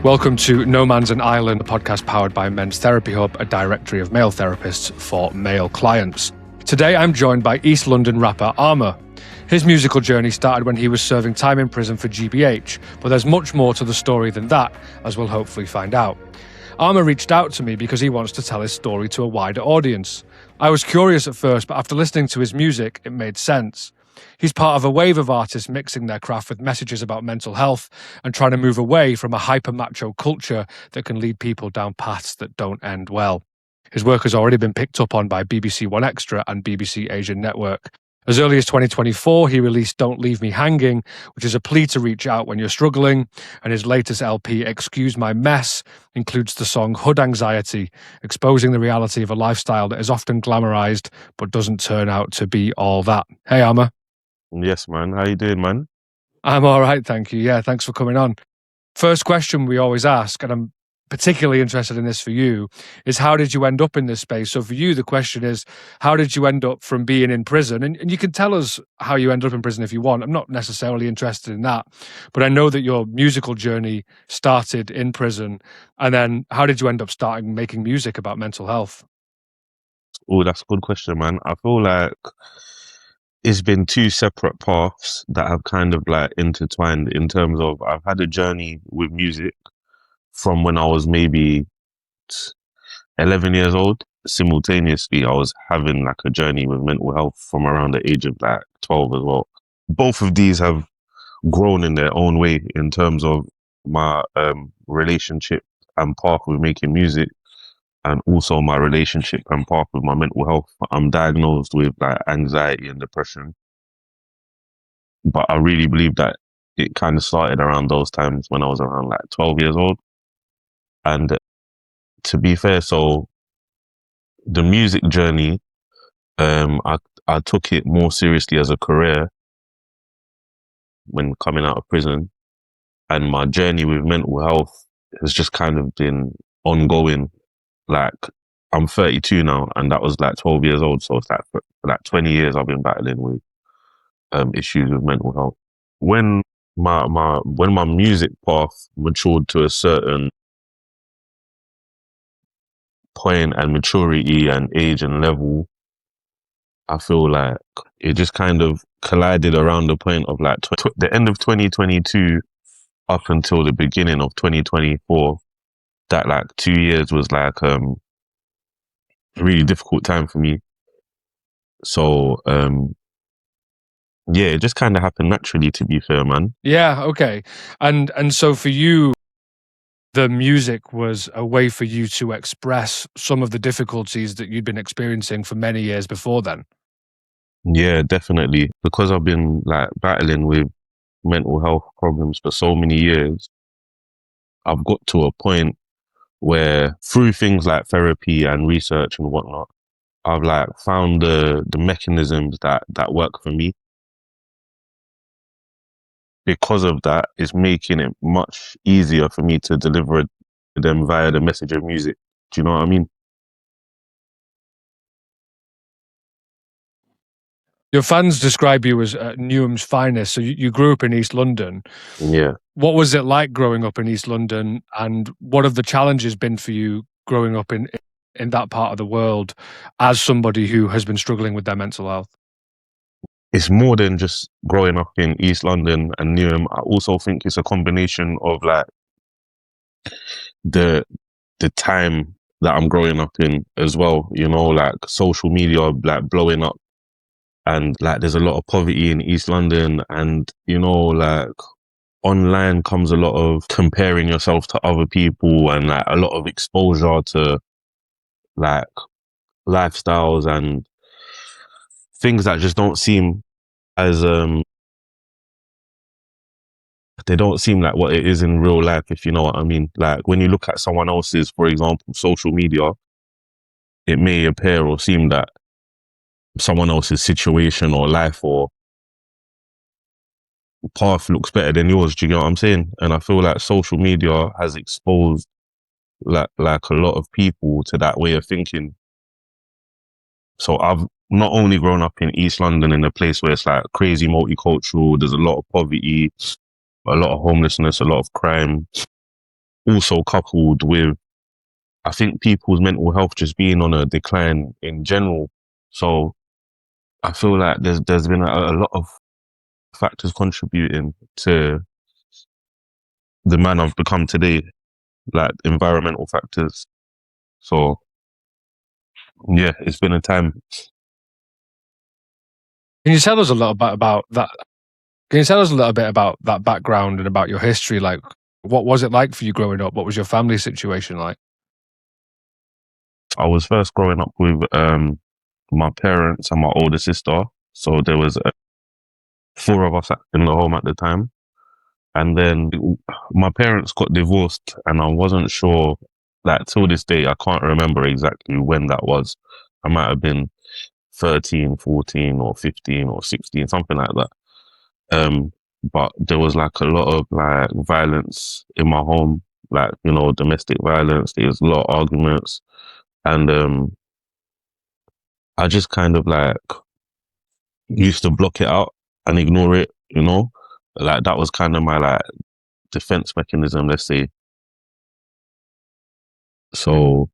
Welcome to No Man's an Island, a podcast powered by Men's Therapy Hub, a directory of male therapists for male clients. Today I'm joined by East London rapper Armour. His musical journey started when he was serving time in prison for GBH, but there's much more to the story than that, as we'll hopefully find out. Armour reached out to me because he wants to tell his story to a wider audience. I was curious at first, but after listening to his music, it made sense. He's part of a wave of artists mixing their craft with messages about mental health and trying to move away from a hyper-macho culture that can lead people down paths that don't end well. His work has already been picked up on by BBC One Extra and BBC Asian Network. As early as 2024, he released Don't Leave Me Hanging, which is a plea to reach out when you're struggling, and his latest LP, Excuse My Mess, includes the song Hood Anxiety, exposing the reality of a lifestyle that is often glamorized but doesn't turn out to be all that. Hey, Armour. Yes, man. How you doing, man? I'm all right, thank you. Yeah, thanks for coming on. First question we always ask, and I'm particularly interested in this for you, is how did you end up in this space? So for you, the question is, how did you end up from being in prison? And you can tell us how you ended up in prison if you want. I'm not necessarily interested in that, but I know that your musical journey started in prison. And then how did you end up starting making music about mental health? Oh, that's a good question, man. I feel like it's been two separate paths that have kind of like intertwined in terms of I've had a journey with music from when I was maybe 11 years old. Simultaneously, I was having like a journey with mental health from around the age of like 12 as well. Both of these have grown in their own way in terms of my relationship and path with making music, and also my relationship and path with my mental health. I'm diagnosed with like anxiety and depression, but I really believe that it kind of started around those times when I was around like 12 years old. And to be fair, so the music journey, I took it more seriously as a career when coming out of prison, and my journey with mental health has just kind of been ongoing. Like, I'm 32 now, and that was like 12 years old. So it's like for like 20 years I've been battling with issues with mental health. When my music path matured to a certain point and maturity and age and level, I feel like it just kind of collided around the point of like the end of 2022 up until the beginning of 2024. That like 2 years was like a really difficult time for me. So yeah, it just kind of happened naturally, to be fair, man. Yeah, okay. And so for you, the music was a way for you to express some of the difficulties that you'd been experiencing for many years before then. Yeah, definitely. Because I've been like battling with mental health problems for so many years, I've got to a point where through things like therapy and research and whatnot, I've like found the mechanisms that work for me. Because of that, it's making it much easier for me to deliver them via the message of music. Do you know what I mean? Your fans describe you as Newham's finest. So you grew up in East London. Yeah. What was it like growing up in East London, and what have the challenges been for you growing up in that part of the world as somebody who has been struggling with their mental health? It's more than just growing up in East London and Newham. I also think it's a combination of like the time that I'm growing up in as well, you know, like social media like blowing up, and like there's a lot of poverty in East London, and you know, like online comes a lot of comparing yourself to other people and like a lot of exposure to like lifestyles and things that just don't seem as they don't seem like what it is in real life, if you know what I mean. Like when you look at someone else's, for example, social media, it may appear or seem that someone else's situation or life or path looks better than yours. Do you know what I'm saying? And I feel like social media has exposed like a lot of people to that way of thinking. So I've not only grown up in East London in a place where it's like crazy multicultural, there's a lot of poverty, a lot of homelessness, a lot of crime, also coupled with, I think, people's mental health just being on a decline in general. So I feel like there's been a lot of factors contributing to the man I've become today, like environmental factors. So yeah, it's been a time. Can you tell us a little bit about that? Can you tell us a little bit about that background and about your history? Like, what was it like for you growing up? What was your family situation like? I was first growing up with my parents and my older sister. So there was four of us in the home at the time. And then my parents got divorced, and I wasn't sure, like, till this day, I can't remember exactly when that was. I might have been 13, 14, or 15 or 16, something like that. But there was like a lot of like violence in my home, like, domestic violence. There was a lot of arguments. And I just kind of like used to block it out and ignore it, Like that was kind of my like defense mechanism, let's say. So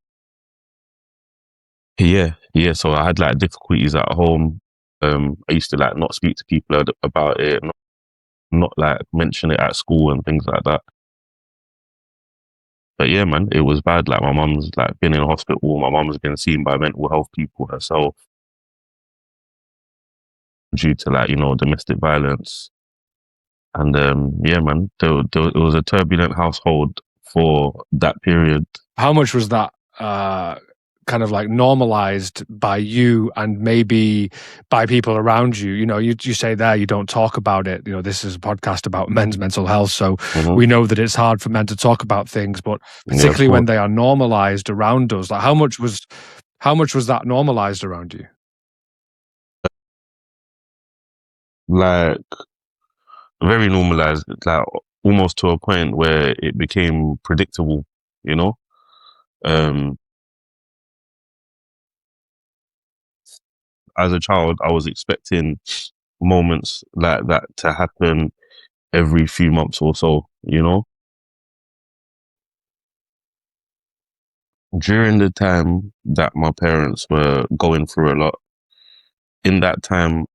yeah. So I had like difficulties at home. I used to like not speak to people about it, not like mention it at school and things like that. But yeah, man, it was bad. Like my mum's like been in hospital. My mum's been seen by mental health people herself due to like, domestic violence. And yeah, man, it was a turbulent household for that period. How much was that kind of like normalized by you and maybe by people around you? You say there you don't talk about it. This is a podcast about men's mental health, so we know that it's hard for men to talk about things, but particularly when they are normalized around us. Like how much was that normalized around you? Like very normalized, like almost to a point where it became predictable, you know? As a child, I was expecting moments like that to happen every few months or so, During the time that my parents were going through a lot, in that time,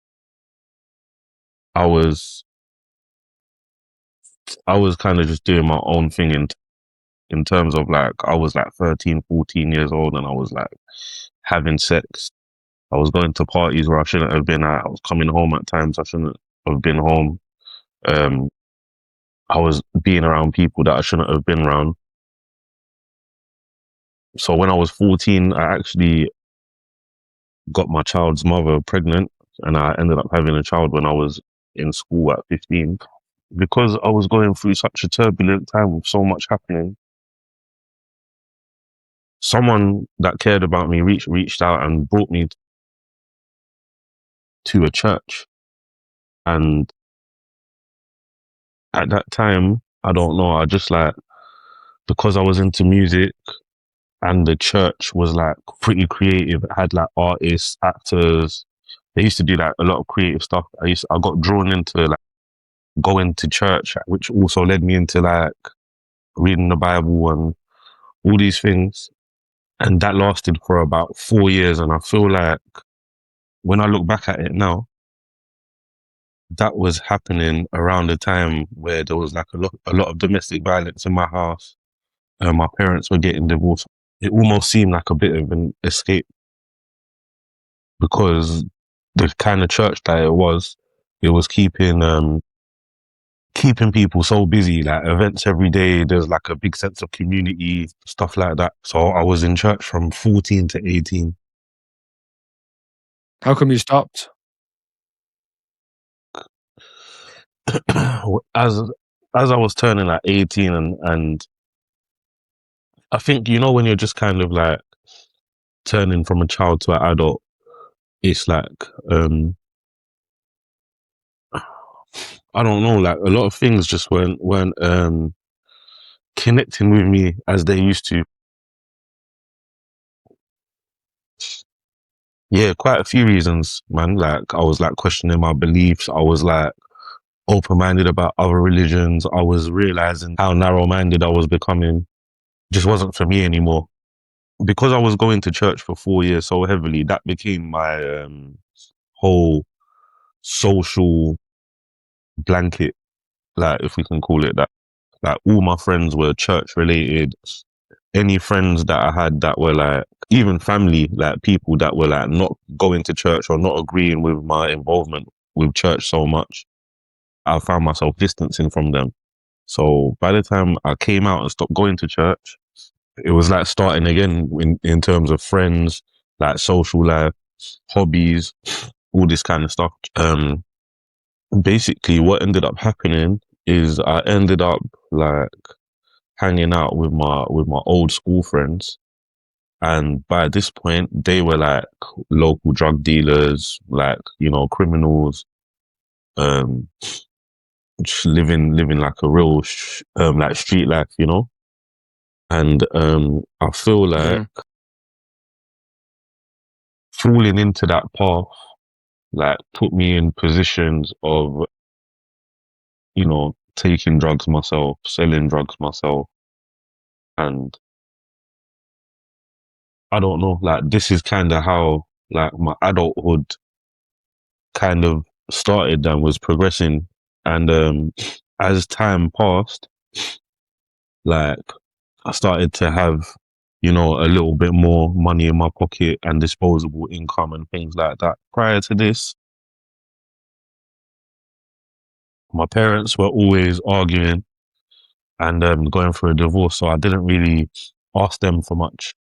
I was kind of just doing my own thing in terms of like, I was like 13, 14 years old, and I was like having sex. I was going to parties where I shouldn't have been at. I was coming home at times I shouldn't have been home. Um, I was being around people that I shouldn't have been around. So when I was 14, I actually got my child's mother pregnant, and I ended up having a child when I was in school at 15. Because I was going through such a turbulent time with so much happening, someone that cared about me reached out and brought me to a church. And at that time, I don't know, I just like, because I was into music and the church was like pretty creative, it had like artists, actors. They used to do like a lot of creative stuff. I got drawn into like going to church, which also led me into like reading the Bible and all these things. And that lasted for about 4 years. And I feel like when I look back at it now, that was happening around the time where there was like a lot of domestic violence in my house. My parents were getting divorced. It almost seemed like a bit of an escape, because the kind of church that it was keeping people so busy, like events every day. There's like a big sense of community, stuff like that. So I was in church from 14 to 18. How come you stopped? as as I was turning like 18, and I think, when you're just kind of like turning from a child to an adult, it's like I don't know, like a lot of things just weren't connecting with me as they used to. Yeah, quite a few reasons, man. Like I was like questioning my beliefs. I was like open-minded about other religions. I was realizing how narrow-minded I was becoming. Just wasn't for me anymore. Because I was going to church for 4 years so heavily, that became my whole social blanket, like if we can call it that. Like all my friends were church related. Any friends that I had that were like, even family, like people that were like not going to church or not agreeing with my involvement with church so much, I found myself distancing from them. So by the time I came out and stopped going to church, it was like starting again in terms of friends, like social life, hobbies, all this kind of stuff. Basically what ended up happening is I ended up like hanging out with my old school friends. And by this point, they were like local drug dealers, like, criminals, um, just living like a real, like street life. And, I feel like falling into that path, like put me in positions of, taking drugs myself, selling drugs myself. And I don't know, like this is kind of how like my adulthood kind of started and was progressing. And as time passed, like I started to have, a little bit more money in my pocket and disposable income and things like that. Prior to this, my parents were always arguing and going through a divorce, so I didn't really ask them for much.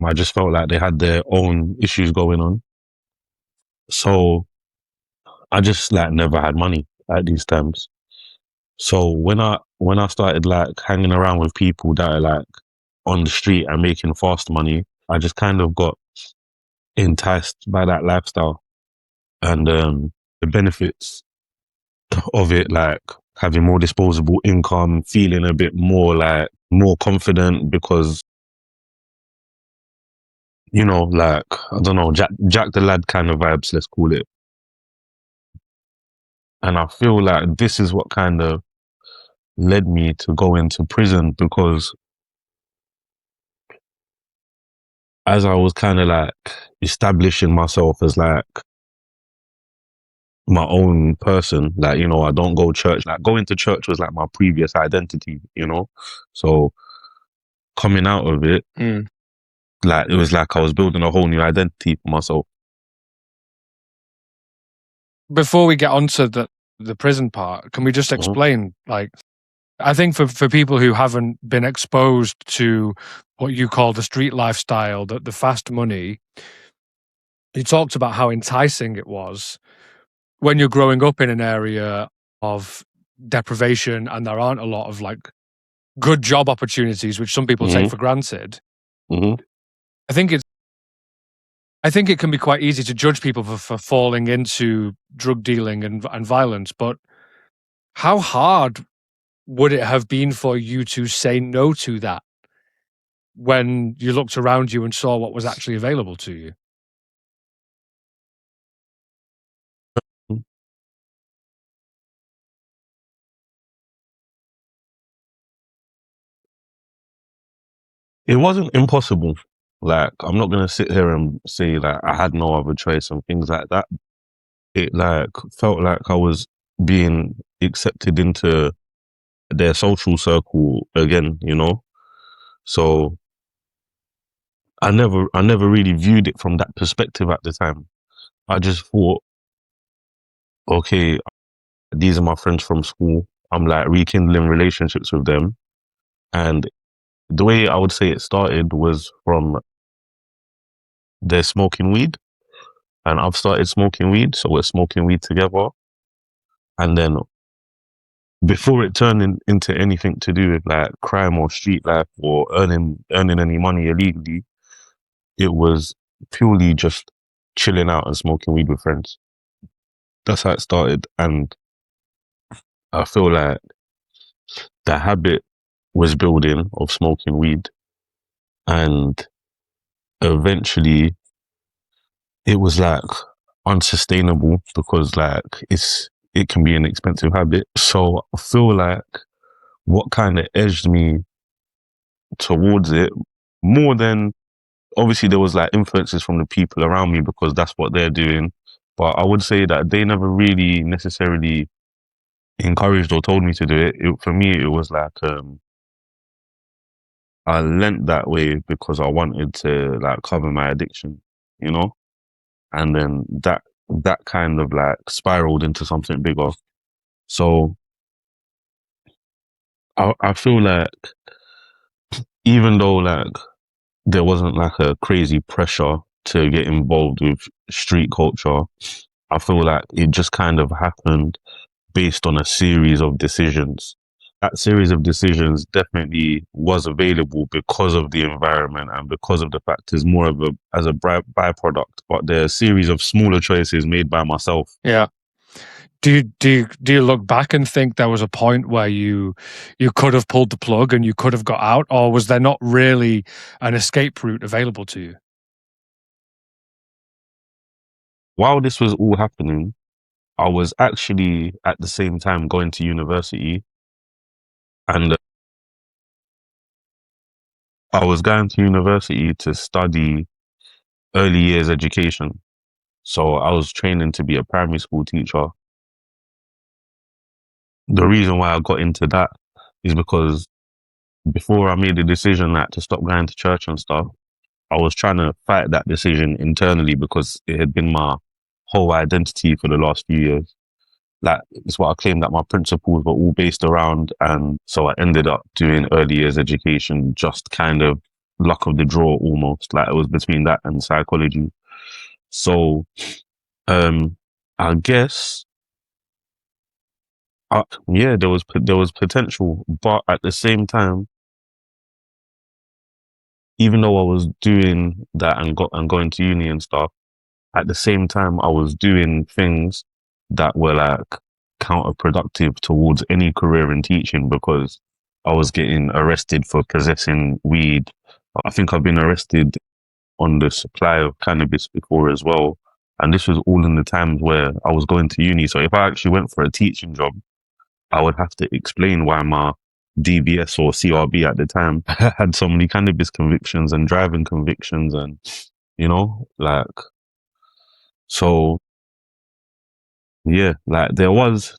I just felt like they had their own issues going on. So I just like never had money at these times. So when I started like hanging around with people that are like on the street and making fast money, I just kind of got enticed by that lifestyle and the benefits of it, like having more disposable income, feeling a bit more confident because like I don't know, Jack the Lad kind of vibes, let's call it. And I feel like this is what kind of led me to go into prison, because as I was kind of like establishing myself as like my own person, like, I don't go to church. Like going to church was like my previous identity. So coming out of it, like it was like I was building a whole new identity for myself. Before we get onto the prison part, can we just explain, like, I think for people who haven't been exposed to what you call the street lifestyle, the fast money, you talked about how enticing it was when you're growing up in an area of deprivation and there aren't a lot of like good job opportunities, which some people take for granted. I think it can be quite easy to judge people for falling into drug dealing and violence, but how hard would it have been for you to say no to that when you looked around you and saw what was actually available to you? It wasn't impossible. Like, I'm not gonna sit here and say that I had no other choice and things like that. It like felt like I was being accepted into their social circle again. So I never really viewed it from that perspective at the time. I just thought, okay, these are my friends from school. I'm like rekindling relationships with them. And the way I would say it started was from their smoking weed. And I've started smoking weed, so we're smoking weed together. And then before it turned into anything to do with like crime or street life or earning any money illegally, it was purely just chilling out and smoking weed with friends. That's how it started. And I feel like the habit was building of smoking weed. And eventually it was like unsustainable because like it can be an expensive habit. So I feel like what kind of edged me towards it more than obviously there was like influences from the people around me because that's what they're doing. But I would say that they never really necessarily encouraged or told me to do it. For me, it was like I learnt that way because I wanted to like cover my addiction, you know, and then that kind of like spiraled into something bigger. So I feel like even though like there wasn't like a crazy pressure to get involved with street culture, I feel like it just kind of happened based on a series of decisions. That series of decisions definitely was available because of the environment and because of the fact it's more of a as a byproduct. But there are a series of smaller choices made by myself. Yeah. Do you look back and think there was a point where you could have pulled the plug and you could have got out, or was there not really an escape route available to you? While this was all happening, I was actually at the same time going to university, and I was going to university to study early years education. So I was training to be a primary school teacher. The reason why I got into that is because before I made the decision like to stop going to church and stuff, I was trying to fight that decision internally because it had been my whole identity for the last few years. Like it's what I claimed that my principles were all based around, and so I ended up doing early years education, just kind of luck of the draw almost. Like it was between that and psychology. So um I guess yeah, there was potential, but at the same time, even though I was doing that and going to uni and stuff, at the same time I was doing things that were like counterproductive towards any career in teaching because I was getting arrested for possessing weed. I think I've been arrested on the supply of cannabis before as well. And this was all in the times where I was going to uni. So if I actually went for a teaching job, I would have to explain why my DBS or CRB at the time had so many cannabis convictions and driving convictions and, like, so yeah, like there was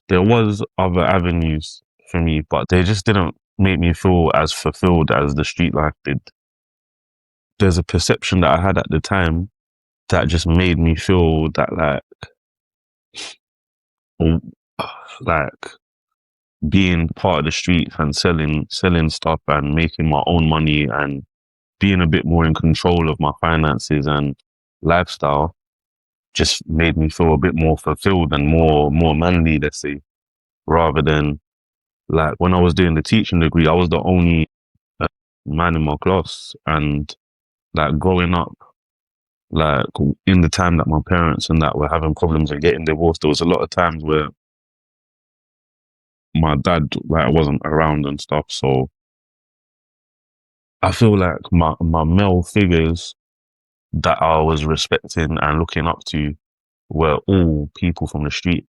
other avenues for me, but they just didn't make me feel as fulfilled as the street life did. There's a perception that I had at the time that just made me feel that oh, like being part of the streets and selling stuff and making my own money and being a bit more in control of my finances and lifestyle just made me feel a bit more fulfilled and more manly, let's say, rather than like when I was doing the teaching degree, I was the only man in my class. And like growing up, like in the time that my parents and that were having problems and getting divorced, there was a lot of times where my dad like wasn't around and stuff. So I feel like my male figures that I was respecting and looking up to were all people from the street,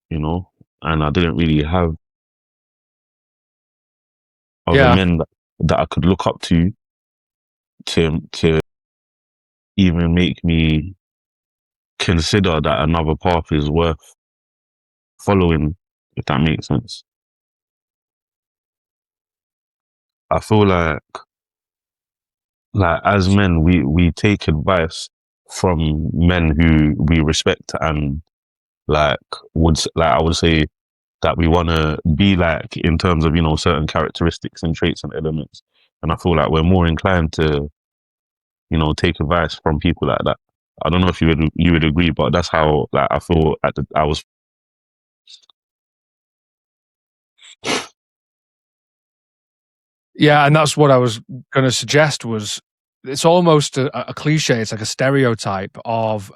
and I didn't really have other Yeah. men that I could look up to even make me consider that another path is worth following, if that makes sense. I feel like as men, we take advice from men who we respect and like I would say that we want to be like in terms of certain characteristics and traits and elements. And I feel like we're more inclined to take advice from people like that. I don't know if you would agree, but that's how like I feel I was. Yeah, and that's what I was going to suggest. Was it's almost a cliche. It's like a stereotype of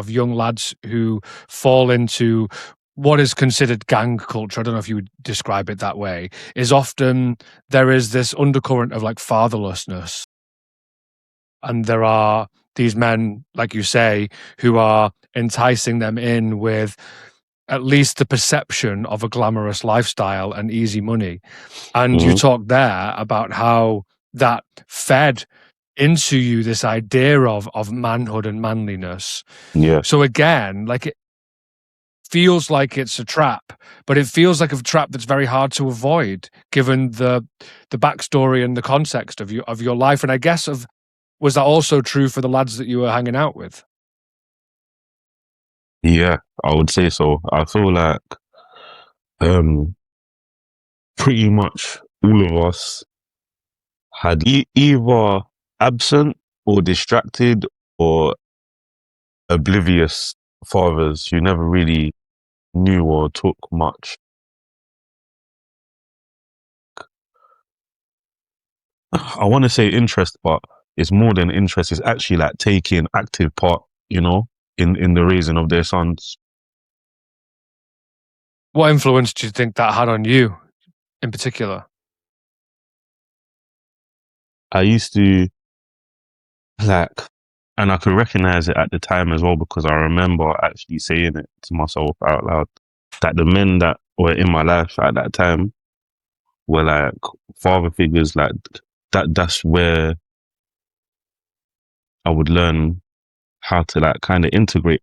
young lads who fall into what is considered gang culture. I don't know if you would describe it that way. Is often there is this undercurrent of like fatherlessness, and there are these men, like you say, who are enticing them in with at least the perception of a glamorous lifestyle and easy money. And you talk there about how that fed into you this idea of manhood and manliness. Yeah. So again, like, it feels like it's a trap, but it feels like a trap that's very hard to avoid given the backstory and the context of your life. And I guess was that also true for the lads that you were hanging out with? Yeah, I would say so. I feel like pretty much all of us had either absent or distracted or oblivious fathers who never really knew or took much. I want to say interest, but it's more than interest. It's actually like taking active part, in the raising of their sons. What influence do you think that had on you in particular? I used to like, and I could recognize it at the time as well because I remember actually saying it to myself out loud that the men that were in my life at that time were like father figures, like that's where I would learn how to like kind of integrate,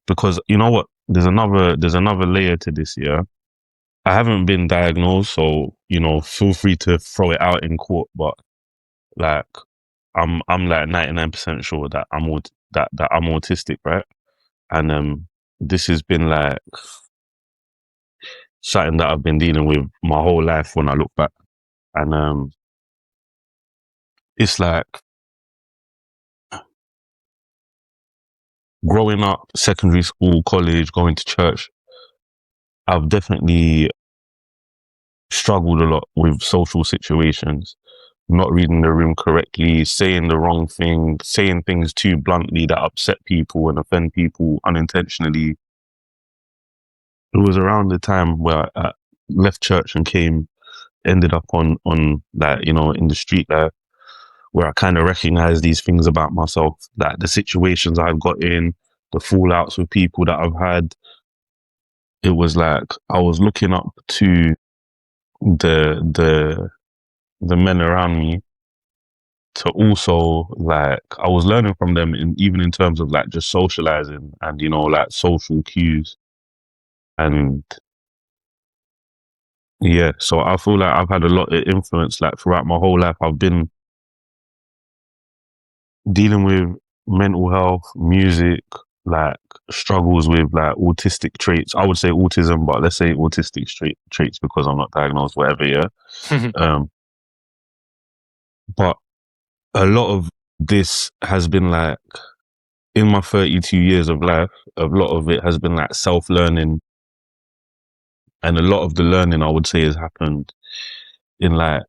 because you know what, there's another layer to this. Yeah, I haven't been diagnosed, so feel free to throw it out in court, but like I'm like 99% sure that that I'm autistic, right? And this has been like something that I've been dealing with my whole life when I look back. And it's like growing up, secondary school, college, going to church, I've definitely struggled a lot with social situations, not reading the room correctly, saying the wrong thing, saying things too bluntly that upset people and offend people unintentionally. It was around the time where I left church and ended up on like, in the street there, where I kind of recognized these things about myself, like the situations I've got in, the fallouts with people that I've had. It was like I was looking up to the men around me to also, like, I was learning from them even in terms of like just socializing and like social cues. And yeah, so I feel like I've had a lot of influence, like throughout my whole life. I've been dealing with mental health, music, like struggles with like autistic traits. I would say autism, but let's say autistic traits because I'm not diagnosed, whatever. Yeah. Um, but a lot of this has been like in my 32 years of life. A lot of it has been like self-learning, and a lot of the learning I would say has happened in like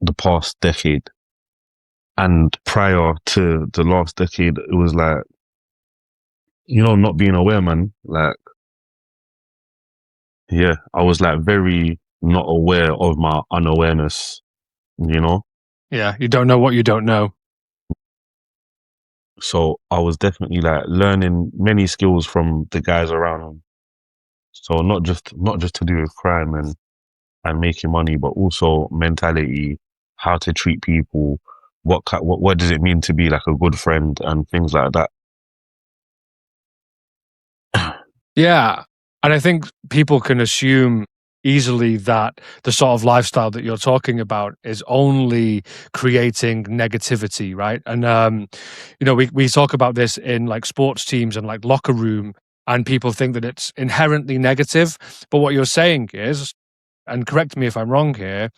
the past decade. And prior to the last decade, it was like, not being aware, man. Like, yeah, I was like very not aware of my unawareness, you know? Yeah, you don't know what you don't know. So I was definitely like learning many skills from the guys around me. So not just to do with crime and making money, but also mentality, how to treat people, what does it mean to be like a good friend and things like that. Yeah. And I think people can assume easily that the sort of lifestyle that you're talking about is only creating negativity, right? And we talk about this in like sports teams and like locker room, and people think that it's inherently negative. But what you're saying is, and correct me if I'm wrong here,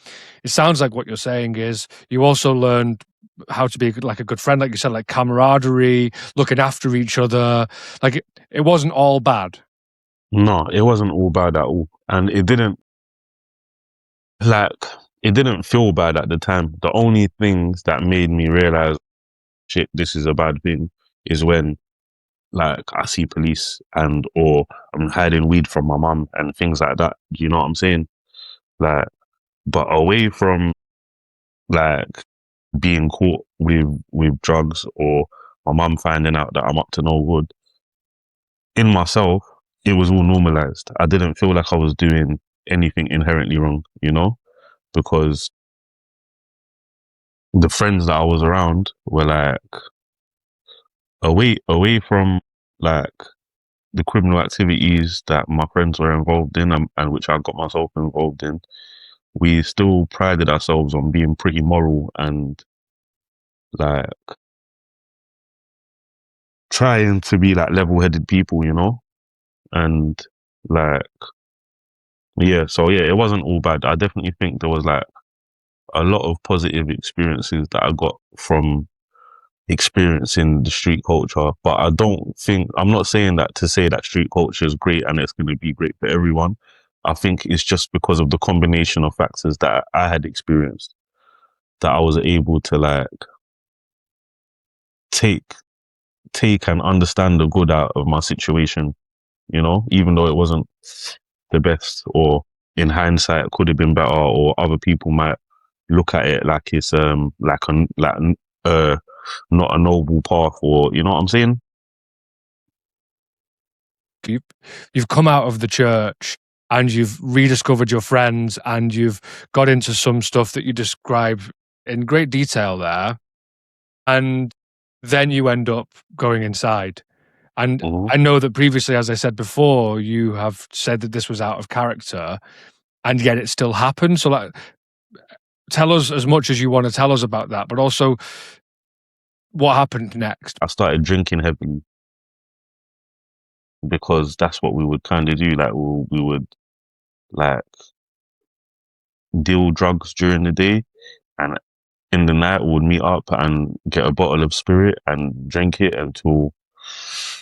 it sounds like what you're saying is you also learned how to be like a good friend, like you said, like camaraderie, looking after each other. Like it wasn't all bad. No, it wasn't all bad at all. And like, it didn't feel bad at the time. The only things that made me realize, shit, this is a bad thing, is when like I see police or I'm hiding weed from my mum and things like that. Do you know what I'm saying? Like, but away from like being caught with drugs or my mum finding out that I'm up to no good, in myself, it was all normalized. I didn't feel like I was doing anything inherently wrong, because the friends that I was around were like away from like the criminal activities that my friends were involved in, and which I got myself involved in. We still prided ourselves on being pretty moral and like trying to be like level-headed people, and like yeah. So yeah, it wasn't all bad. I definitely think there was like a lot of positive experiences that I got from experiencing the street culture. But I'm not saying that to say that street culture is great and it's going to be great for everyone. I think it's just because of the combination of factors that I had experienced that I was able to like take and understand the good out of my situation, even though it wasn't the best, or in hindsight could have been better, or other people might look at it like it's uh not a noble path, or you know what I'm saying. You've come out of the church and you've rediscovered your friends and you've got into some stuff that you describe in great detail there. And then you end up going inside. And Mm-hmm. I know that previously, as I said before, you have said that this was out of character, and yet it still happened. So like, tell us as much as you want to tell us about that, but also what happened next. I started drinking heavily because that's what we would kind of do. Like we would like deal drugs during the day, and in the night we would meet up and get a bottle of spirit and drink it until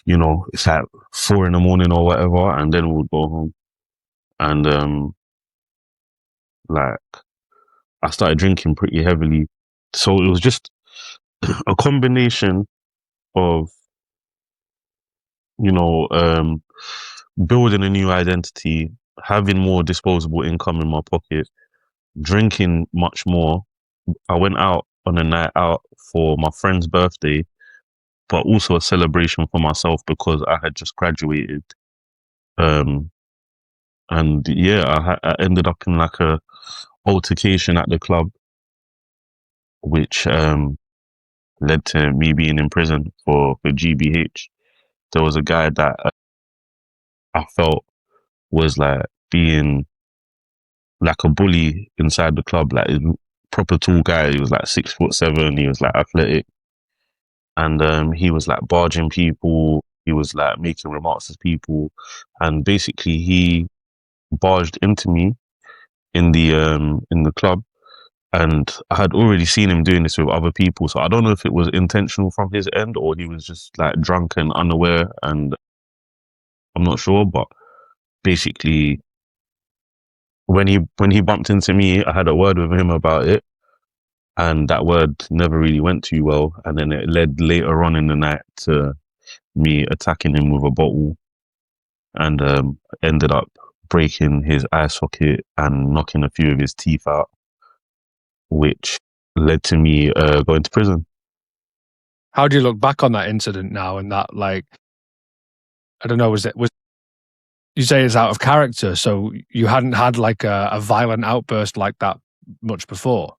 it's like 4 a.m. or whatever, and then we would go home. And like I started drinking pretty heavily, so it was just a combination of you know um building a new identity, having more disposable income in my pocket, drinking much more. I went out on a night out for my friend's birthday, but also a celebration for myself because I had just graduated. Um, and yeah, I ended up in like a altercation at the club, which led to me being in prison for GBH. There was a guy that I felt was like being like a bully inside the club, like a proper tall guy. He was like 6'7". He was like athletic, and he was like barging people. He was like making remarks to people, and basically he barged into me in the club, and I had already seen him doing this with other people. So I don't know if it was intentional from his end or he was just like drunk and unaware, and I'm not sure. But basically, when he bumped into me, I had a word with him about it, and that word never really went too well. And then it led later on in the night to me attacking him with a bottle, and ended up breaking his eye socket and knocking a few of his teeth out, which led to me going to prison. How do you look back on that incident now? And that, like, I don't know, was you say it's out of character, so you hadn't had like a violent outburst like that much before?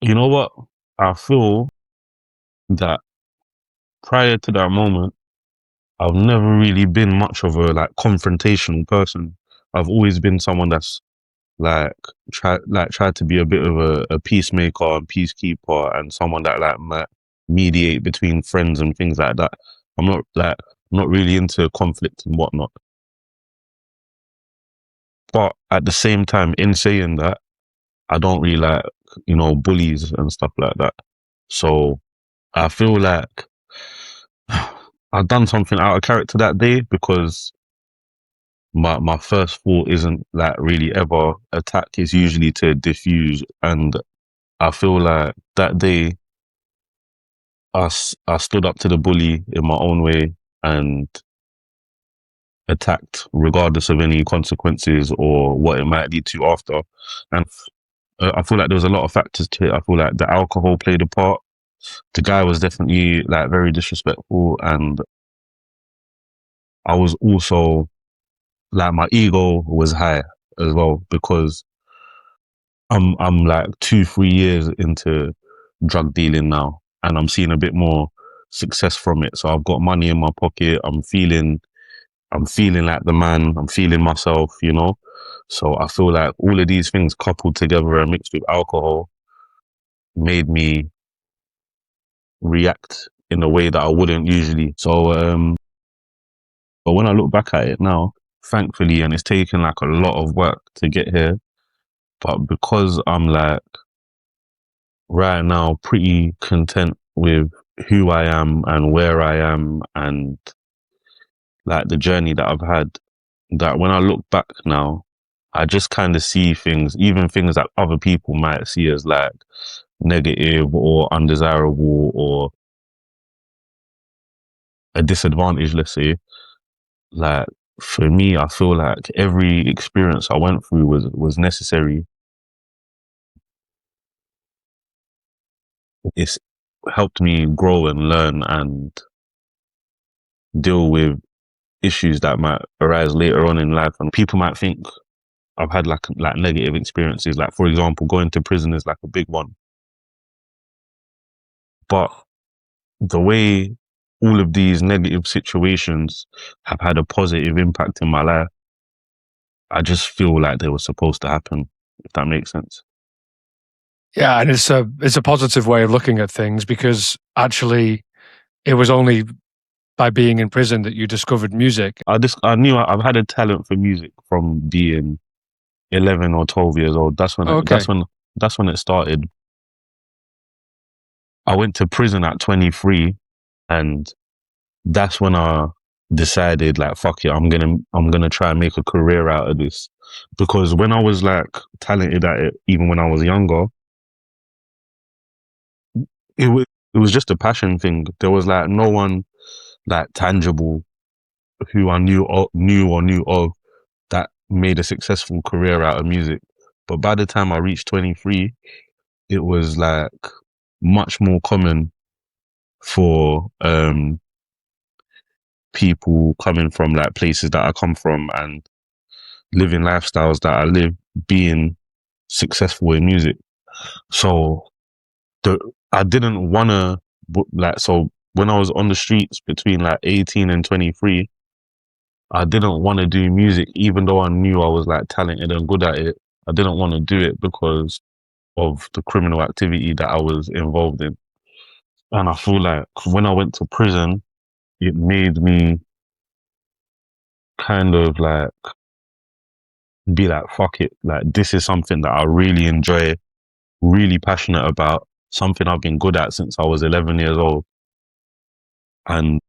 You know what? I feel that prior to that moment, I've never really been much of a like confrontational person. I've always been someone that's like tried to be a bit of a peacemaker and peacekeeper, and someone that like might mediate between friends and things like that. I'm not really into conflict and whatnot. But at the same time, in saying that, I don't really like bullies and stuff like that. So I feel like I've done something out of character that day, because my first thought isn't like really ever attack. It's usually to diffuse. And I feel like that day I stood up to the bully in my own way and attacked regardless of any consequences or what it might lead to after. And I feel like there was a lot of factors to it. I feel like the alcohol played a part. The guy was definitely like very disrespectful, and I was also like, my ego was high as well, because I'm like 2-3 years into drug dealing now, and I'm seeing a bit more success from it. So I've got money in my pocket. I'm feeling like the man. I'm feeling myself, you know. So I feel like all of these things coupled together and mixed with alcohol made me react in a way that I wouldn't usually. So, but when I look back at it now, thankfully, and it's taken like a lot of work to get here, but because I'm like right now pretty content with who I am and where I am and like the journey that I've had, that when I look back now, I just kind of see things, even things that other people might see as like negative or undesirable or a disadvantage, let's say. Like, for me, I feel like every experience I went through was necessary. It's helped me grow and learn and deal with issues that might arise later on in life. And people might think I've had like negative experiences. Like, for example, going to prison is like a big one. But the way all of these negative situations have had a positive impact in my life, I just feel like they were supposed to happen, if that makes sense. Yeah, and it's a positive way of looking at things, because actually it was only by being in prison that you discovered music. I knew I've had a talent for music from being 11 or 12 years old. Okay. That's when it started. I went to prison at 23, and that's when I decided, like, fuck it, I'm gonna try and make a career out of this. Because when I was like talented at it, even when I was younger, it was just a passion thing. There was like no one like tangible who I knew of that made a successful career out of music. But by the time I reached 23, it was like much more common for people coming from like places that I come from and living lifestyles that I live, being successful in music. So the I didn't wanna so when I was on the streets between like 18 and 23, I didn't want to do music, even though I knew I was like talented and good at it. I didn't want to do it because of the criminal activity that I was involved in. And I feel like when I went to prison, it made me kind of like be like, fuck it. Like, this is something that I really enjoy, really passionate about, something I've been good at since I was 11 years old. And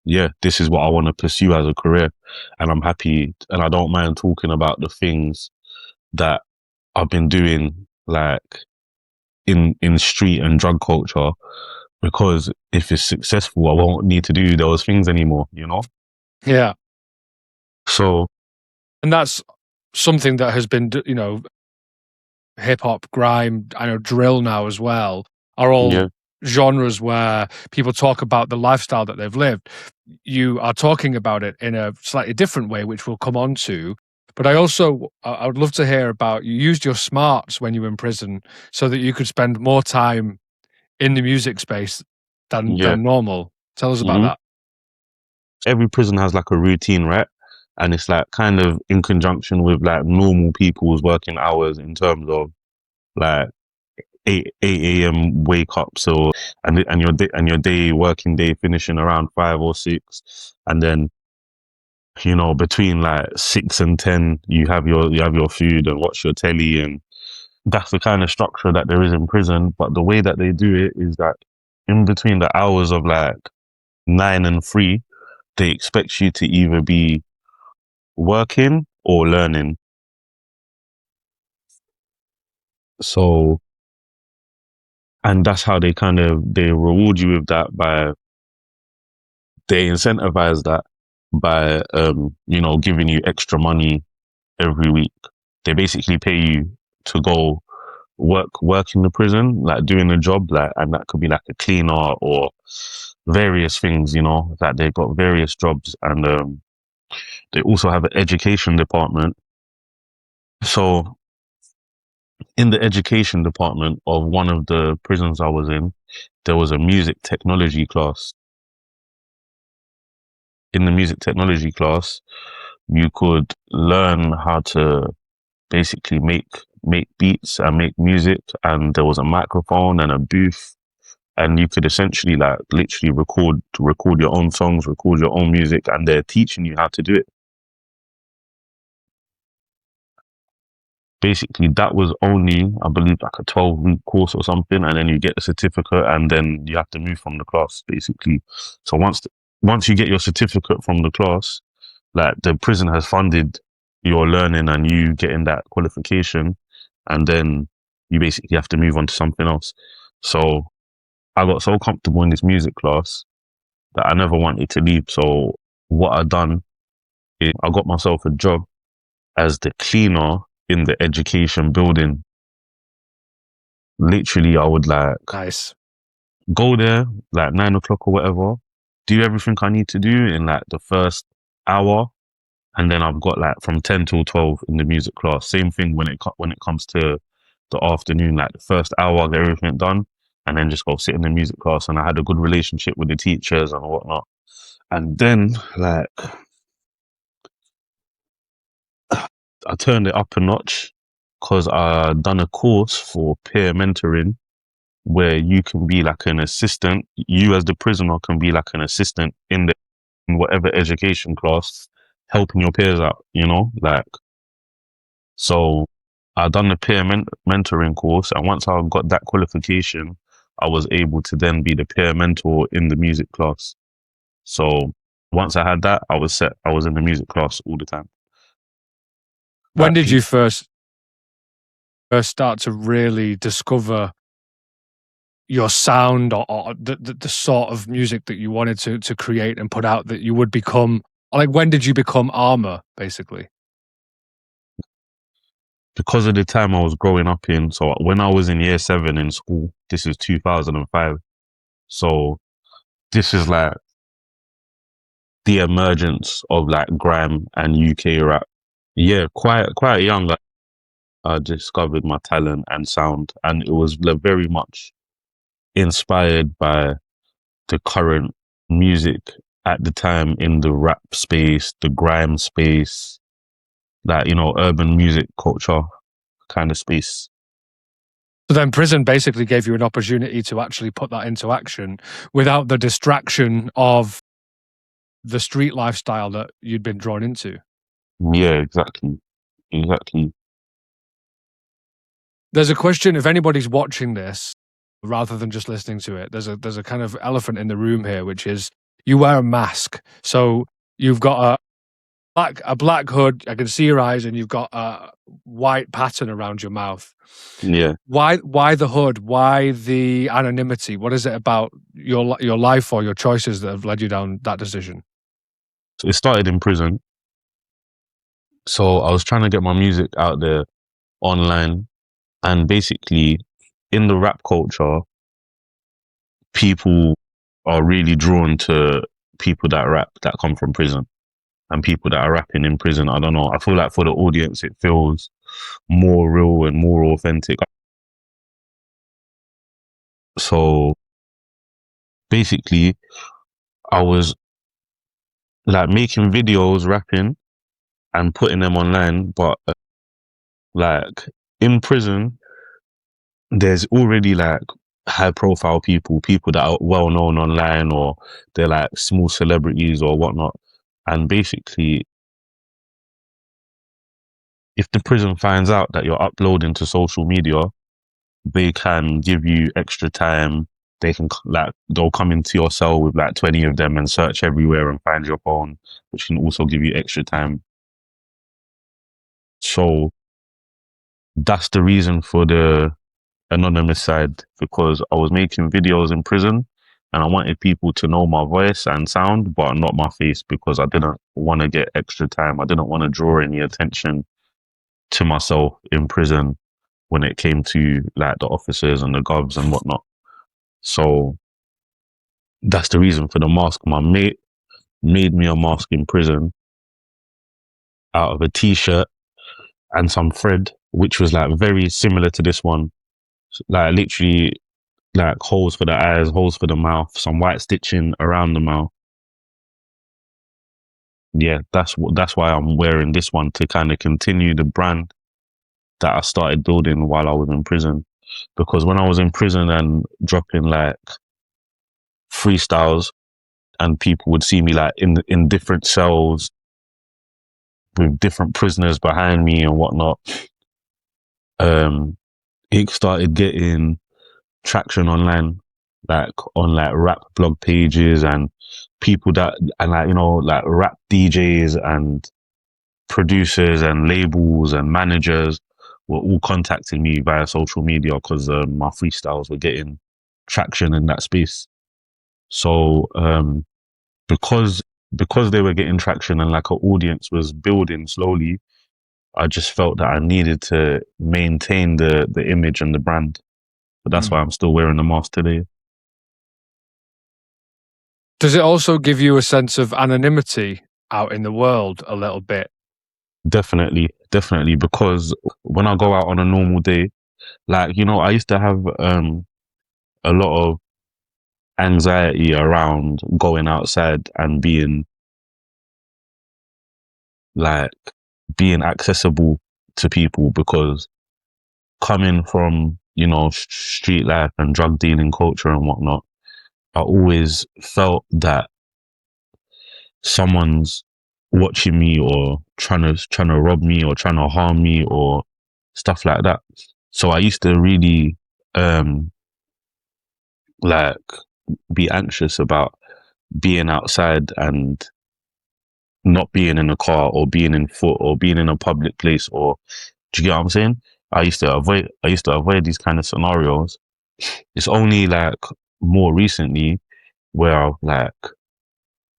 yeah, this is what I want to pursue as a career. And I'm happy, and I don't mind talking about the things that I've been doing, like in street and drug culture, because if it's successful, I won't need to do those things anymore, you know? Yeah. So, And that's something that has been, hip hop, grime, I know drill now as well, are all yeah, genres where people talk about the lifestyle that they've lived. You are talking about it in a slightly different way, which we'll come on to. But I would love to hear about, you used your smarts when you were in prison so that you could spend more time in the music space yeah. than normal. Tell us about hmm that. Every prison has like a routine, right? And it's like kind of in conjunction with like normal people's working hours, in terms of like 8 a.m. wake up. So, and your day working day finishing around 5 or 6, and then, you know, between like 6 and 10, you have your food and watch your telly, and that's the kind of structure that there is in prison. But the way that they do it is that in between the hours of like 9 and 3, they expect you to either be working or learning. So, and that's how they reward you with that, by they incentivize that by you know, giving you extra money every week. They basically pay you to go work in the prison, like doing a job, like, and that could be like a cleaner or various things, you know, that they got various jobs, and they also have an education department. So in the education department of one of the prisons I was in, there was a music technology class. In the music technology class, you could learn how to basically make beats and make music, and there was a microphone and a booth, and you could essentially like literally record your own songs, record your own music, and they're teaching you how to do it. Basically, that was only, I believe, like a 12-week course or something, and then you get a certificate, and then you have to move from the class, basically. So once you get your certificate from the class, like the prison has funded your learning and you getting that qualification, and then you basically have to move on to something else. So I got so comfortable in this music class that I never wanted to leave. So what I done is I got myself a job as the cleaner in the education building. Literally, I would like Nice. go there like 9 o'clock or whatever, do everything I need to do in like the first hour, and then I've got like from 10 till 12 in the music class. Same thing when it comes to the afternoon, like the first hour, I get everything done, and then just go sit in the music class. And I had a good relationship with the teachers and whatnot. And then like I turned it up a notch because I done a course for peer mentoring where you can be like an assistant. You as the prisoner can be like an assistant in whatever education class, helping your peers out, you know, like. So I done the peer mentoring course, and once I got that qualification, I was able to then be the peer mentor in the music class. So once I had that, I was set. I was in the music class all the time. When did you first start to really discover your sound, or the sort of music that you wanted to create and put out, that you would become, like, when did you become Armour, basically? Because of the time I was growing up in. So when I was in year 7 in school, this is 2005. So this is like the emergence of like grime and UK rap. Yeah, quite young. Like, I discovered my talent and sound, and it was like very much inspired by the current music at the time in the rap space, the grime space, like, you know, urban music culture kind of space. So then prison basically gave you an opportunity to actually put that into action without the distraction of the street lifestyle that you'd been drawn into. Yeah, exactly. Exactly. There's a question, if anybody's watching this rather than just listening to it, there's a kind of elephant in the room here, which is you wear a mask. So you've got a black hood, I can see your eyes, and you've got a white pattern around your mouth. Yeah. Why the hood? Why the anonymity? What is it about your life or your choices that have led you down that decision? So it started in prison. So I was trying to get my music out there online, and basically in the rap culture, people are really drawn to people that rap that come from prison, and people that are rapping in prison. I don't know. I feel like for the audience, it feels more real and more authentic. So basically, I was like making videos, rapping, and putting them online. But like in prison, there's already like high profile people that are well known online, or they're like small celebrities or whatnot. And basically, if the prison finds out that you're uploading to social media, they can give you extra time. They can like, they'll come into your cell with like 20 of them and search everywhere and find your phone, which can also give you extra time. So that's the reason for the anonymous side, because I was making videos in prison and I wanted people to know my voice and sound, but not my face, because I didn't want to get extra time. I didn't want to draw any attention to myself in prison when it came to like the officers and the govs and whatnot. So that's the reason for the mask. My mate made me a mask in prison out of a t-shirt and some thread, which was like very similar to this one. Like literally like holes for the eyes, holes for the mouth, some white stitching around the mouth. Yeah, that's why I'm wearing this one, to kind of continue the brand that I started building while I was in prison. Because when I was in prison and dropping like freestyles, and people would see me like in different cells with different prisoners behind me and whatnot, it started getting traction online, like on like rap blog pages and people that, and like, you know, like rap DJs and producers and labels and managers were all contacting me via social media because my freestyles were getting traction in that space. So because they were getting traction and like an audience was building slowly, I just felt that I needed to maintain the image and the brand. But that's why I'm still wearing the mask today. Does it also give you a sense of anonymity out in the world a little bit? Definitely, because when I go out on a normal day, like, you know, I used to have a lot of anxiety around going outside and like being accessible to people, because coming from, you know, street life and drug dealing culture and whatnot, I always felt that someone's watching me or trying to rob me or trying to harm me or stuff like that. So I used to really like be anxious about being outside and not being in a car or being in foot or being in a public place. Or do you get what I'm saying? I used to avoid these kind of scenarios. It's only like more recently where I've like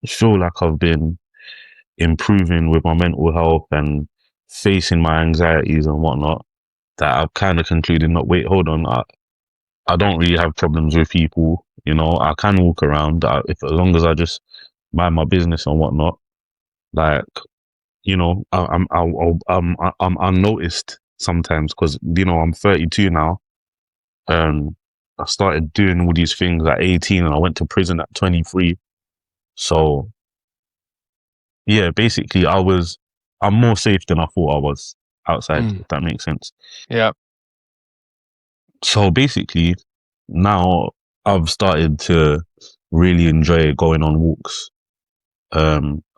feel like I've been improving with my mental health and facing my anxieties and whatnot, that I've kind of concluded, not, wait, hold on, I don't really have problems with people. You know, I can walk around, if as long as I just mind my business and whatnot. Like, you know, I'm unnoticed sometimes because, you know, I'm 32 now. I started doing all these things at 18 and I went to prison at 23. So yeah, basically I'm more safe than I thought I was outside, if that makes sense. Yeah. So basically now I've started to really enjoy going on walks,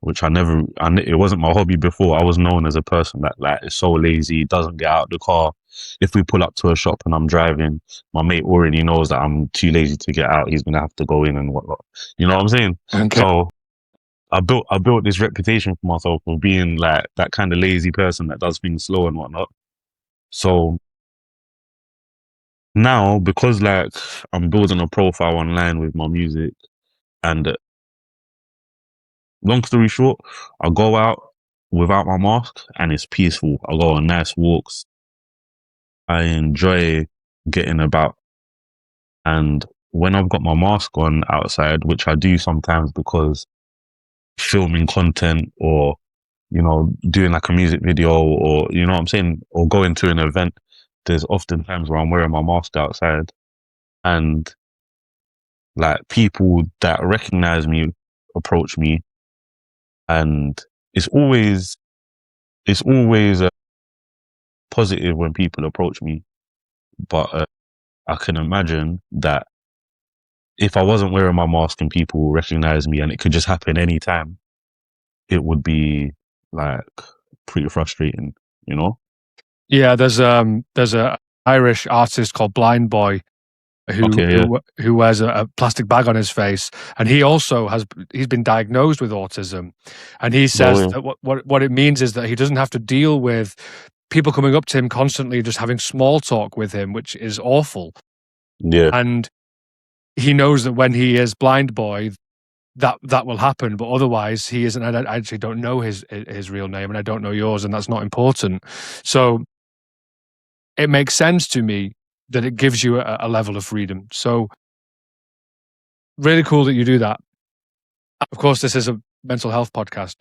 which it wasn't my hobby before. I was known as a person that like is so lazy, doesn't get out of the car. If we pull up to a shop and I'm driving, my mate already knows that I'm too lazy to get out. He's gonna have to go in and whatnot. You know what I'm saying? Okay. So I built this reputation for myself of being like that kind of lazy person that does things slow and whatnot. So now, because like I'm building a profile online with my music, and long story short, I go out without my mask and it's peaceful. I go on nice walks. I enjoy getting about. And when I've got my mask on outside, which I do sometimes because filming content or, you know, doing like a music video or, you know what I'm saying, or going to an event, there's often times where I'm wearing my mask outside and like people that recognize me approach me, and it's always positive when people approach me. But I can imagine that if I wasn't wearing my mask and people recognize me and it could just happen anytime, it would be like pretty frustrating, you know? Yeah, there's a Irish artist called Blind Boy Okay, yeah. who wears a plastic bag on his face, and he's been diagnosed with autism, and he says that what it means is that he doesn't have to deal with people coming up to him constantly just having small talk with him, which is awful. Yeah. And he knows that when he is Blind Boy, that will happen, but otherwise he isn't. I actually don't know his real name, and I don't know yours, and that's not important. So it makes sense to me that it gives you a level of freedom. So Really cool that you do that. Of course, this is a mental health podcast.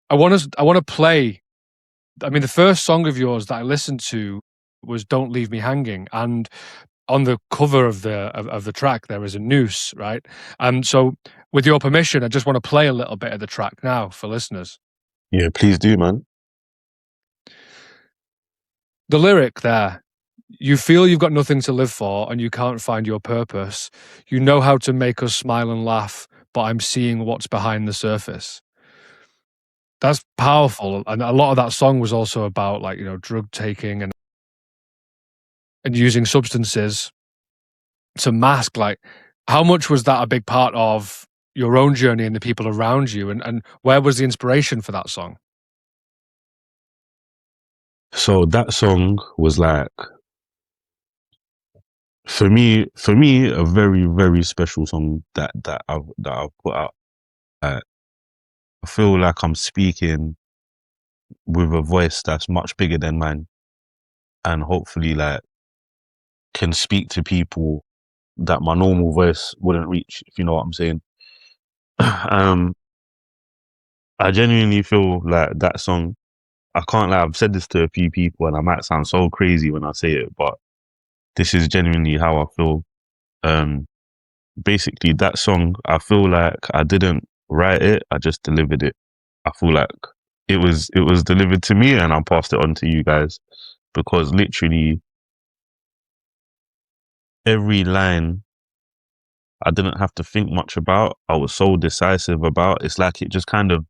I want to play. I mean, the first song of yours that I listened to was "Don't Leave Me Hanging," and on the cover of the track there is a noose, right? So, with your permission, I just want to play a little bit of the track now for listeners. Yeah, please do, man. The lyric there: "You feel you've got nothing to live for, and you can't find your purpose. You know how to make us smile and laugh, but I'm seeing what's behind the surface." That's powerful, and a lot of that song was also about, like, drug taking and using substances to mask, like, how much was that a big part of your own journey and the people around you, and where was the inspiration for that song? So that song was like, for me, a very, very special song that I've put out. I feel like I'm speaking with a voice that's much bigger than mine, and hopefully, like, can speak to people that my normal voice wouldn't reach, if you know what I'm saying. um, I genuinely feel like that song. I can't lie. I've said this to a few people, and I might sound so crazy when I say it, but this is genuinely how I feel. Um, Basically, that song, I feel like I didn't write it, I just delivered it. I feel like it was delivered to me, and I passed it on to you guys, because literally every line I didn't have to think much about. I was so decisive about. It's like it just kind of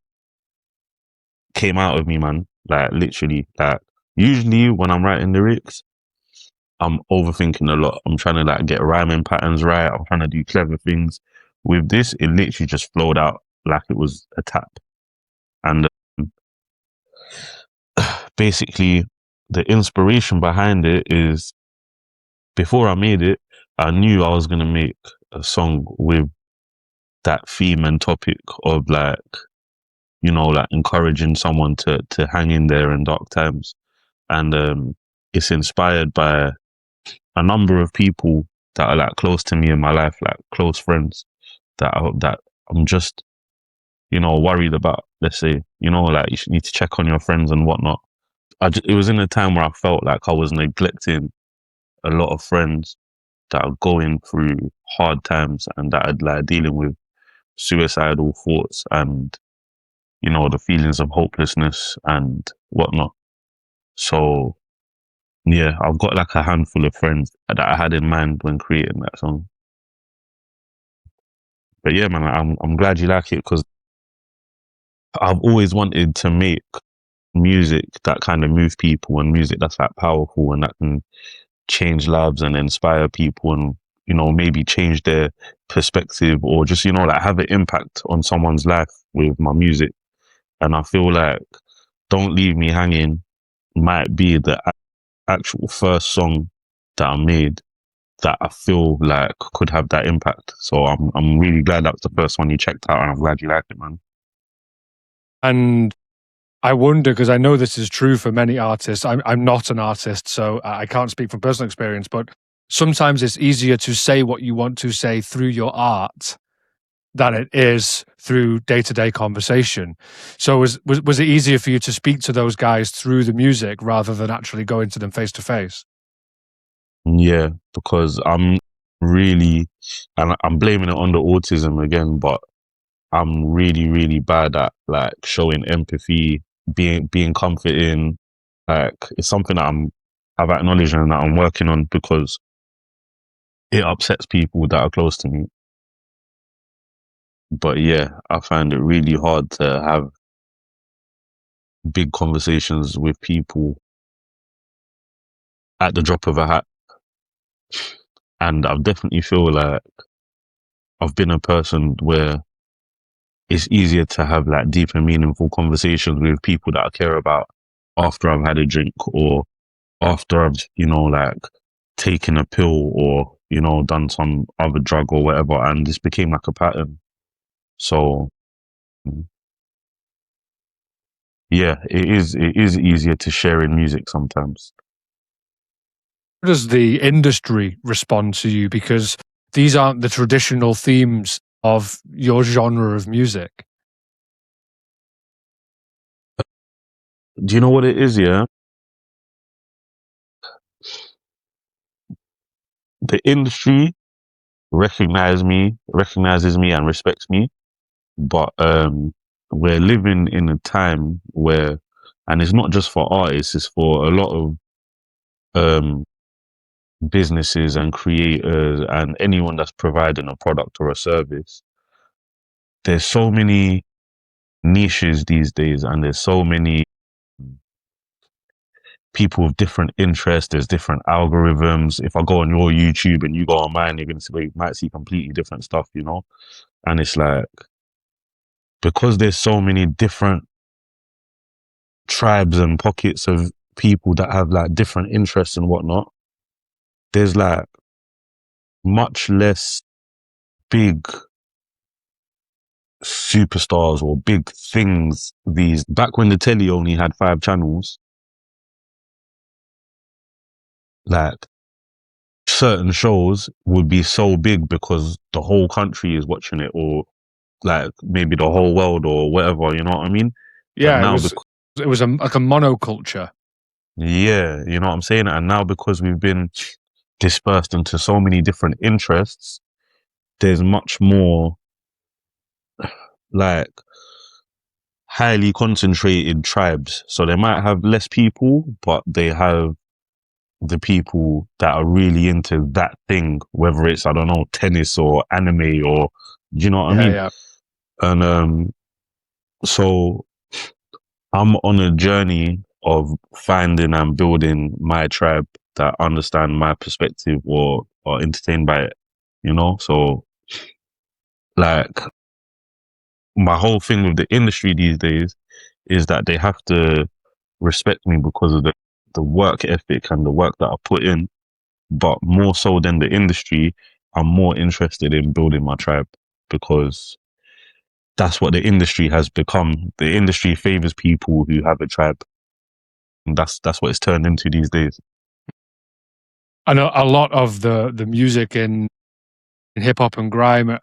came out of me, man. Like, literally, like, usually when I'm writing lyrics, I'm overthinking a lot. I'm trying to, like, get rhyming patterns right. I'm trying to do clever things. With this, it literally just flowed out like it was a tap. And basically, the inspiration behind it is, before I made it, I knew I was going to make a song with that theme and topic of, like, like, encouraging someone to hang in there in dark times. And it's inspired by a number of people that are, like, close to me in my life, like close friends that I'm just, worried about. Let's say, like, you should need to check on your friends and whatnot. It was in a time where I felt like I was neglecting a lot of friends that are going through hard times and that are, like, dealing with suicidal thoughts and, the feelings of hopelessness and whatnot. So yeah, I've got, like, a handful of friends that I had in mind when creating that song. But yeah, man, I'm glad you like it, because I've always wanted to make music that kind of move people, and music that's, like, powerful and that can change lives and inspire people, and, maybe change their perspective, or just, like, have an impact on someone's life with my music. And I feel like Don't Leave Me Hanging might be the actual first song that I made that I feel like could have that impact. So I'm really glad that was the first one you checked out, and I'm glad you liked it, man. And I wonder, because I know this is true for many artists. I'm not an artist, so I can't speak from personal experience, but sometimes it's easier to say what you want to say through your art than it is through day-to-day conversation. So was it easier for you to speak to those guys through the music rather than actually going to them face to face? Yeah, because I'm really, and I'm blaming it on the autism again, but I'm really, really bad at, like, showing empathy, being comforting. Like, it's something that I've acknowledged and that I'm working on, because it upsets people that are close to me. But yeah, I find it really hard to have big conversations with people at the drop of a hat. And I definitely feel like I've been a person where it's easier to have, like, deep and meaningful conversations with people that I care about after I've had a drink, or after I've, like, taken a pill, or, done some other drug or whatever. And this became like a pattern. So yeah, it is easier to share in music sometimes. How does the industry respond to you? Because these aren't the traditional themes of your genre of music. Do you know what it is? Yeah, the industry recognizes me, and respects me, but we're living in a time where, and it's not just for artists, it's for a lot of um, businesses and creators and anyone that's providing a product or a service. There's so many niches these days, and there's so many people with different interests. There's different algorithms. If I go on your YouTube and you go on mine, you're gonna see, you might see completely different stuff, you know. And it's like, because there's so many different tribes and pockets of people that have like different interests and whatnot, there's like much less big superstars or big things. These, back when the telly only had 5 channels, like certain shows would be so big because the whole country is watching it, or like maybe the whole world or whatever, you know what I mean? But Yeah, now, it was like a monoculture. yeah, you know what I'm saying? And now, because we've been dispersed into so many different interests, there's much more like highly concentrated tribes. So they might have less people, but they have the people that are really into that thing, whether it's, I don't know, tennis or anime, or, do you know what I mean? Yeah. And so I'm on a journey of finding and building my tribe that understand my perspective, or are entertained by it, you know? So like, my whole thing with the industry these days is that they have to respect me because of the work ethic and the work that I put in. But more so than the industry, I'm more interested in building my tribe, because that's what the industry has become. The industry favors people who have a tribe. And that's what it's turned into these days. I know a lot of the music in hip hop and grime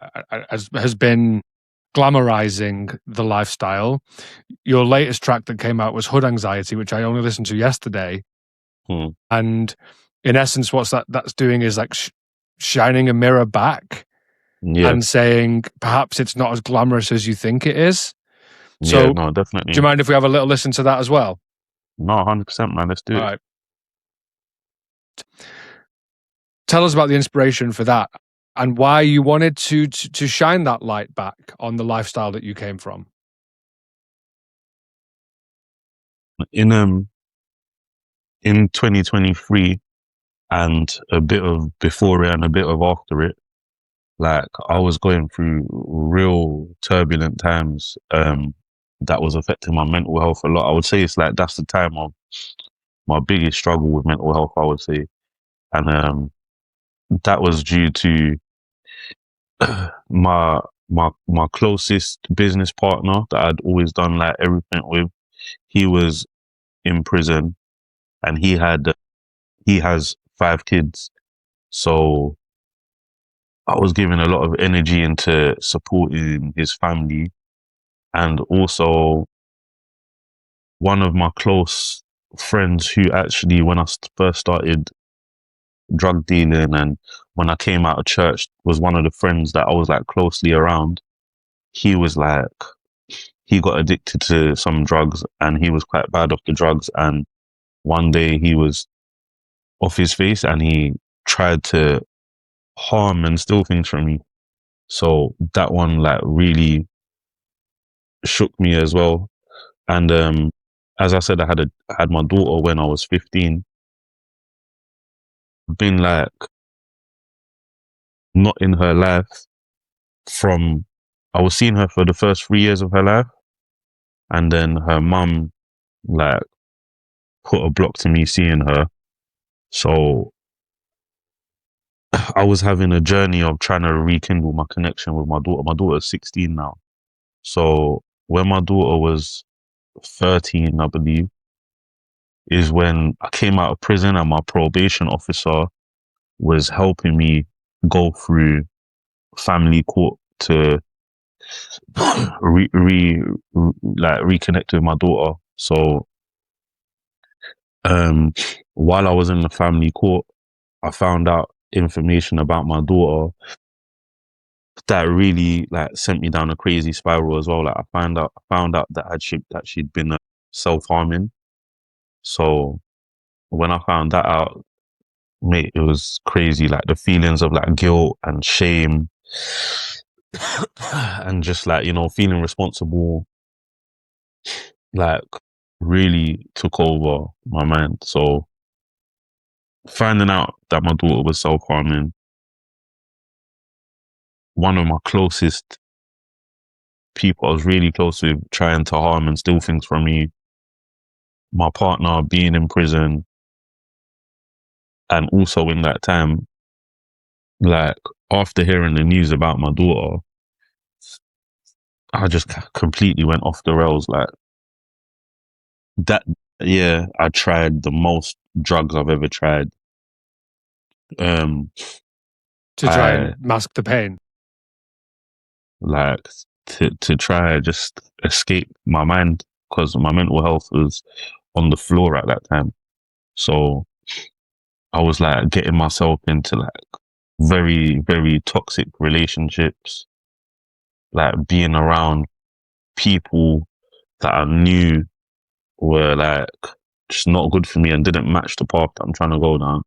has been glamorizing the lifestyle. Your latest track that came out was Hood Anxiety, which I only listened to yesterday. And in essence, what's that's doing is like shining a mirror back, Yeah. and saying perhaps it's not as glamorous as you think it is. Yeah, So, no, definitely. do you mind if we have a little listen to that as well? No, 100%, man. Let's do it. All right. Tell us about the inspiration for that, and why you wanted to shine that light back on the lifestyle that you came from. In 2023, and a bit of before it and a bit of after it, like, I was going through real turbulent times that was affecting my mental health a lot. I would say it's like, that's the time of my biggest struggle with mental health, I would say. And that was due to my closest business partner that I'd always done like everything with. He was in prison, and he has 5 kids. So I was giving a lot of energy into supporting his family. And also, one of my close friends, who actually, when I first started drug dealing and when I came out of church, was one of the friends that I was like closely around. He was like, he got addicted to some drugs, and he was quite bad off the drugs. And one day he was off his face, and he tried to harm and steal things from me. So that one like really shook me as well. And as I said, I had my daughter when I was 15. Been like not in her life from, I was seeing her for the first 3 years of her life, and then her mum like put a block to me seeing her. So I was having a journey of trying to rekindle my connection with my daughter. My daughter's 16 now. So when my daughter was 13, I believe, is when I came out of prison, and my probation officer was helping me go through family court to reconnect with my daughter. So while I was in the family court, I found out information about my daughter that really like sent me down a crazy spiral as well. Like I found out that she'd been self-harming. So when I found that out, mate, it was crazy. Like the feelings of like guilt and shame and just like, feeling responsible, like really took over my mind. So finding out that my daughter was self-harming, one of my closest people I was really close with trying to harm and steal things from me, my partner being in prison, and also in that time, like after hearing the news about my daughter, I just completely went off the rails. Like that, yeah, I tried the most drugs I've ever tried. Um, To try and I mask the pain. like to try just escape my mind because my mental health was on the floor at that time. So I was like getting myself into like very, very toxic relationships, like being around people that I knew were like just not good for me and didn't match the path that I'm trying to go down.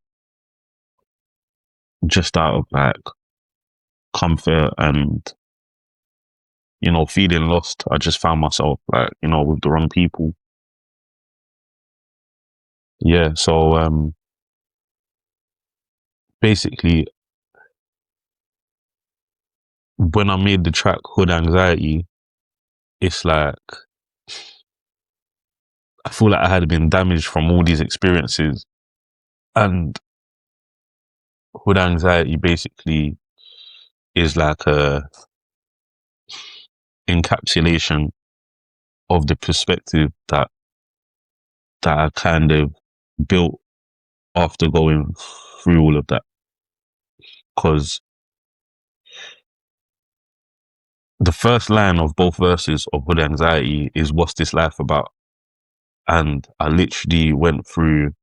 Just out of like comfort and, feeling lost, I just found myself like, with the wrong people. Yeah. So, basically, when I made the track Hood Anxiety, it's like, I feel like I had been damaged from all these experiences. And Hood Anxiety basically is like a encapsulation of the perspective that I kind of built after going through all of that. Because the first line of both verses of Hood Anxiety is "What's this life about?" And I literally went through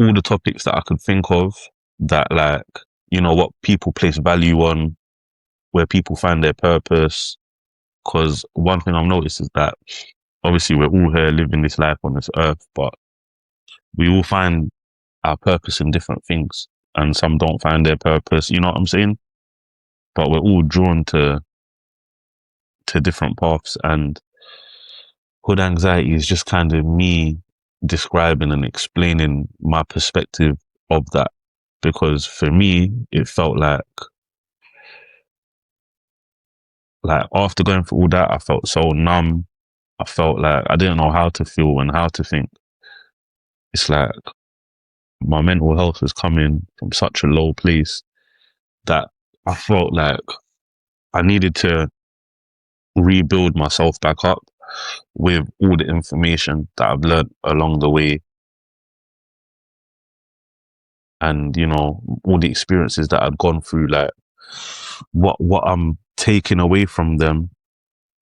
all the topics that I could think of that, like, what people place value on, where people find their purpose. Because one thing I've noticed is that obviously we're all here living this life on this earth, but we all find our purpose in different things, and some don't find their purpose. You know what I'm saying? But we're all drawn to different paths, and Hood Anxiety is just kind of me describing and explaining my perspective of that. Because for me, it felt like after going through all that, I felt so numb. I felt like I didn't know how to feel and how to think. It's like my mental health was coming from such a low place that I felt like I needed to rebuild myself back up with all the information that I've learned along the way, and all the experiences that I'd gone through, like what I'm taking away from them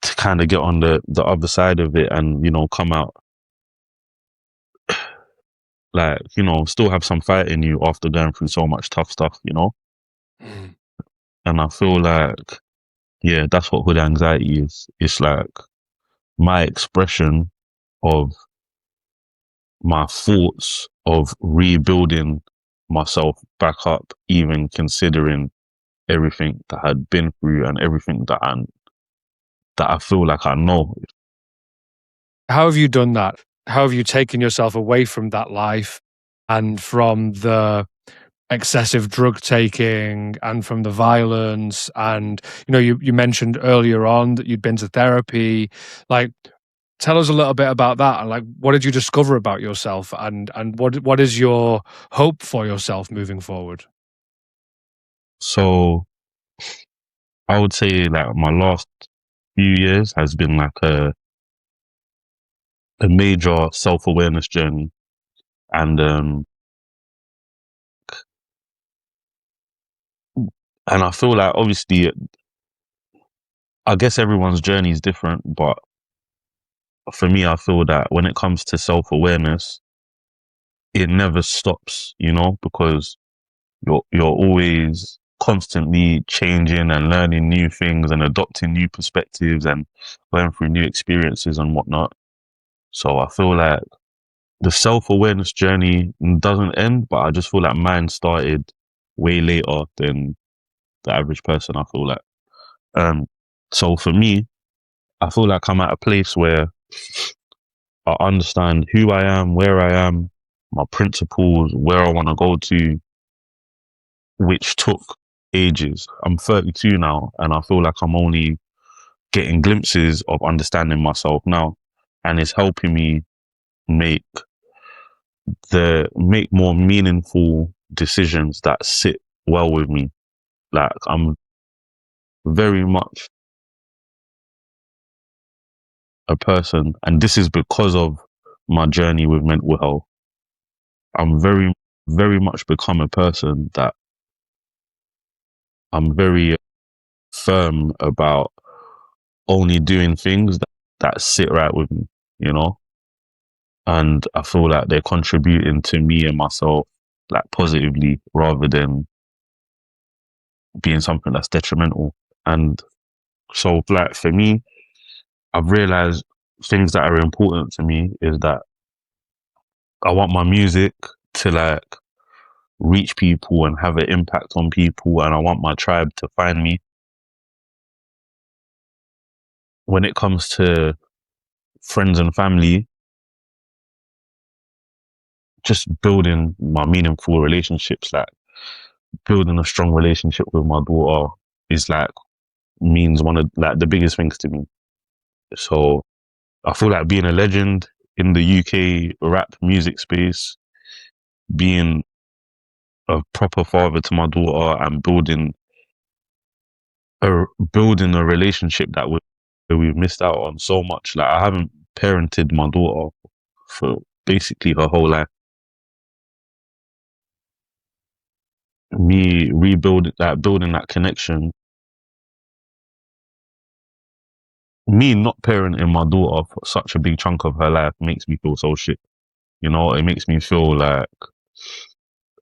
to kind of get on the other side of it and come out like still have some fight in you after going through so much tough stuff. Mm. And I feel like, yeah, that's what Hood Anxiety is. It's like my expression of my thoughts of rebuilding myself back up, even considering everything that I'd been through and everything that I feel like I know. How have you done that? How have you taken yourself away from that life and from the excessive drug taking and from the violence? And you mentioned earlier on that you'd been to therapy. Like, tell us a little bit about that, and like, what did you discover about yourself, and what is your hope for yourself moving forward? So I would say like my last few years has been like a major self-awareness journey. And And I feel like obviously, I guess everyone's journey is different, but for me, I feel that when it comes to self-awareness, it never stops, because you're always constantly changing and learning new things and adopting new perspectives and going through new experiences and whatnot. So I feel like the self-awareness journey doesn't end, but I just feel like mine started way later than the average person, I feel like. So for me, I feel like I'm at a place where I understand who I am, where I am, my principles, where I want to go to, which took ages. I'm 32 now, and I feel like I'm only getting glimpses of understanding myself now, and it's helping me make make more meaningful decisions that sit well with me. Like I'm very much a person, and this is because of my journey with mental health. I'm very, very much become a person that I'm very firm about only doing things that sit right with me, you know? And I feel like they're contributing to me and myself like positively rather than being something that's detrimental. And so like for me, I've realized things that are important to me is that I want my music to like reach people and have an impact on people, and I want my tribe to find me. When it comes to friends and family, just building my meaningful relationships, like building a strong relationship with my daughter is like means one of like the biggest things to me. So I feel like being a legend in the UK rap music space, being a proper father to my daughter and building a relationship that we've missed out on so much. Like I haven't parented my daughter for basically her whole life. Me rebuilding that, building that connection, me not parenting my daughter for such a big chunk of her life makes me feel so shit. It makes me feel like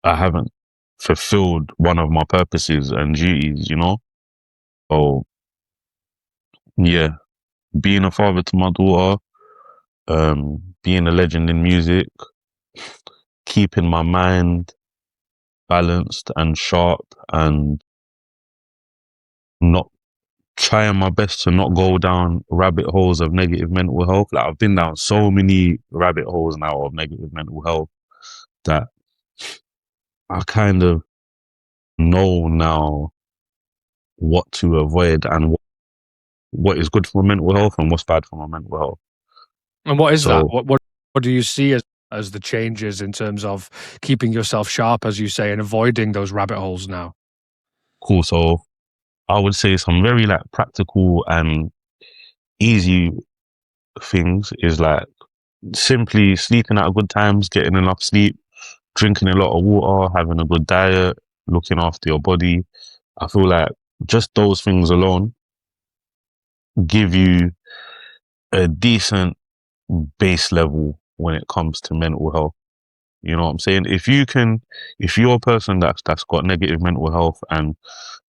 I haven't fulfilled one of my purposes and duties. So yeah, being a father to my daughter, being a legend in music, keeping my mind balanced and sharp and not trying my best to not go down rabbit holes of negative mental health. Like I've been down so many rabbit holes now of negative mental health that I kind of know now what to avoid and what is good for my mental health and what's bad for my mental health. And what is that? So What do you see as the changes in terms of keeping yourself sharp, as you say, and avoiding those rabbit holes now? cool. So I would say some very like practical and easy things is like simply sleeping at good times, getting enough sleep, drinking a lot of water, having a good diet, looking after your body. I feel like just those things alone give you a decent base level when it comes to mental health. You know what I'm saying? If you're a person that's got negative mental health and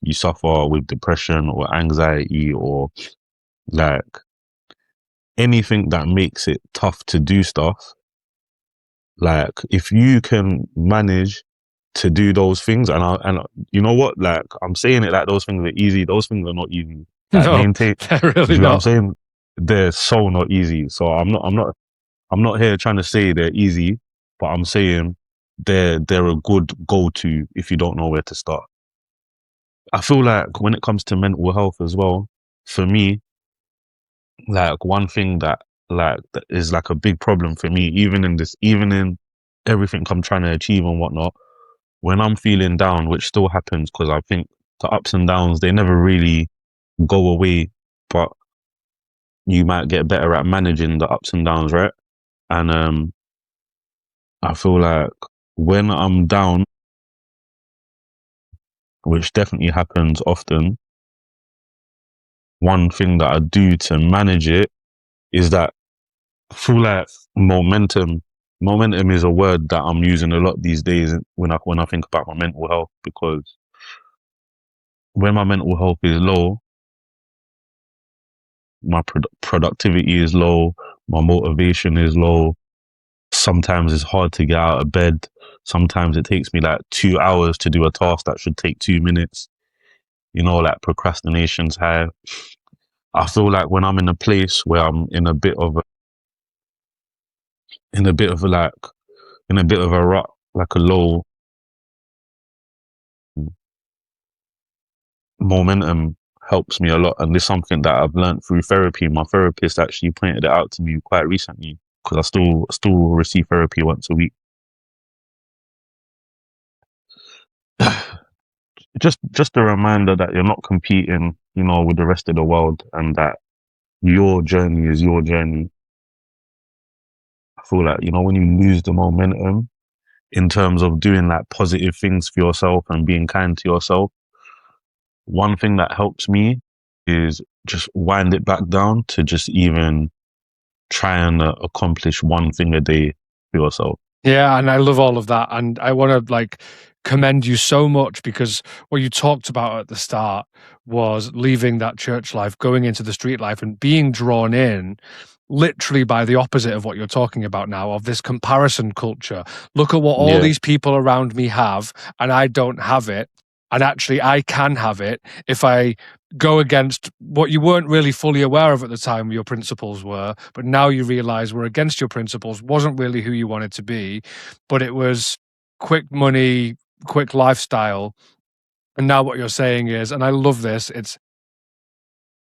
you suffer with depression or anxiety or like anything that makes it tough to do stuff, like if you can manage to do those things, and you know what, like I'm saying it like those things are easy. Those things are not easy. Like No, maintain, they're you really know what I'm not. saying? They're so not easy. So I'm not here trying to say they're easy, but I'm saying they're a good go to if you don't know where to start. I feel like when it comes to mental health as well, for me, like one thing that is like a big problem for me, even in everything I'm trying to achieve and whatnot, when I'm feeling down, which still happens because I think the ups and downs, they never really go away, but you might get better at managing the ups and downs, right? And I feel like when I'm down, which definitely happens often, one thing that I do to manage it is that I feel like momentum. Momentum is a word that I'm using a lot these days when I think about my mental health, because when my mental health is low, my productivity is low, my motivation is low. Sometimes it's hard to get out of bed. Sometimes it takes me like 2 hours to do a task that should take 2 minutes. Like procrastination's high. I feel like when I'm in a place where I'm in a bit of a rut, like a low momentum helps me a lot. And this is something that I've learned through therapy. My therapist actually pointed it out to me quite recently, because I still receive therapy once a week. Just a reminder that you're not competing, with the rest of the world, and that your journey is your journey. I feel like, when you lose the momentum in terms of doing like positive things for yourself and being kind to yourself, one thing that helps me is just wind it back down to just even try and accomplish one thing a day for yourself. Yeah, and I love all of that. And I want to commend you so much, because what you talked about at the start was leaving that church life, going into the street life, and being drawn in literally by the opposite of what you're talking about now, of this comparison culture. Look at what all Yeah. these people around me have, and I don't have it. And actually, I can have it if I go against what you weren't really fully aware of at the time your principles were, but now you realize were against your principles, wasn't really who you wanted to be, but it was quick money, quick lifestyle. And now what you're saying is, and I love this, it's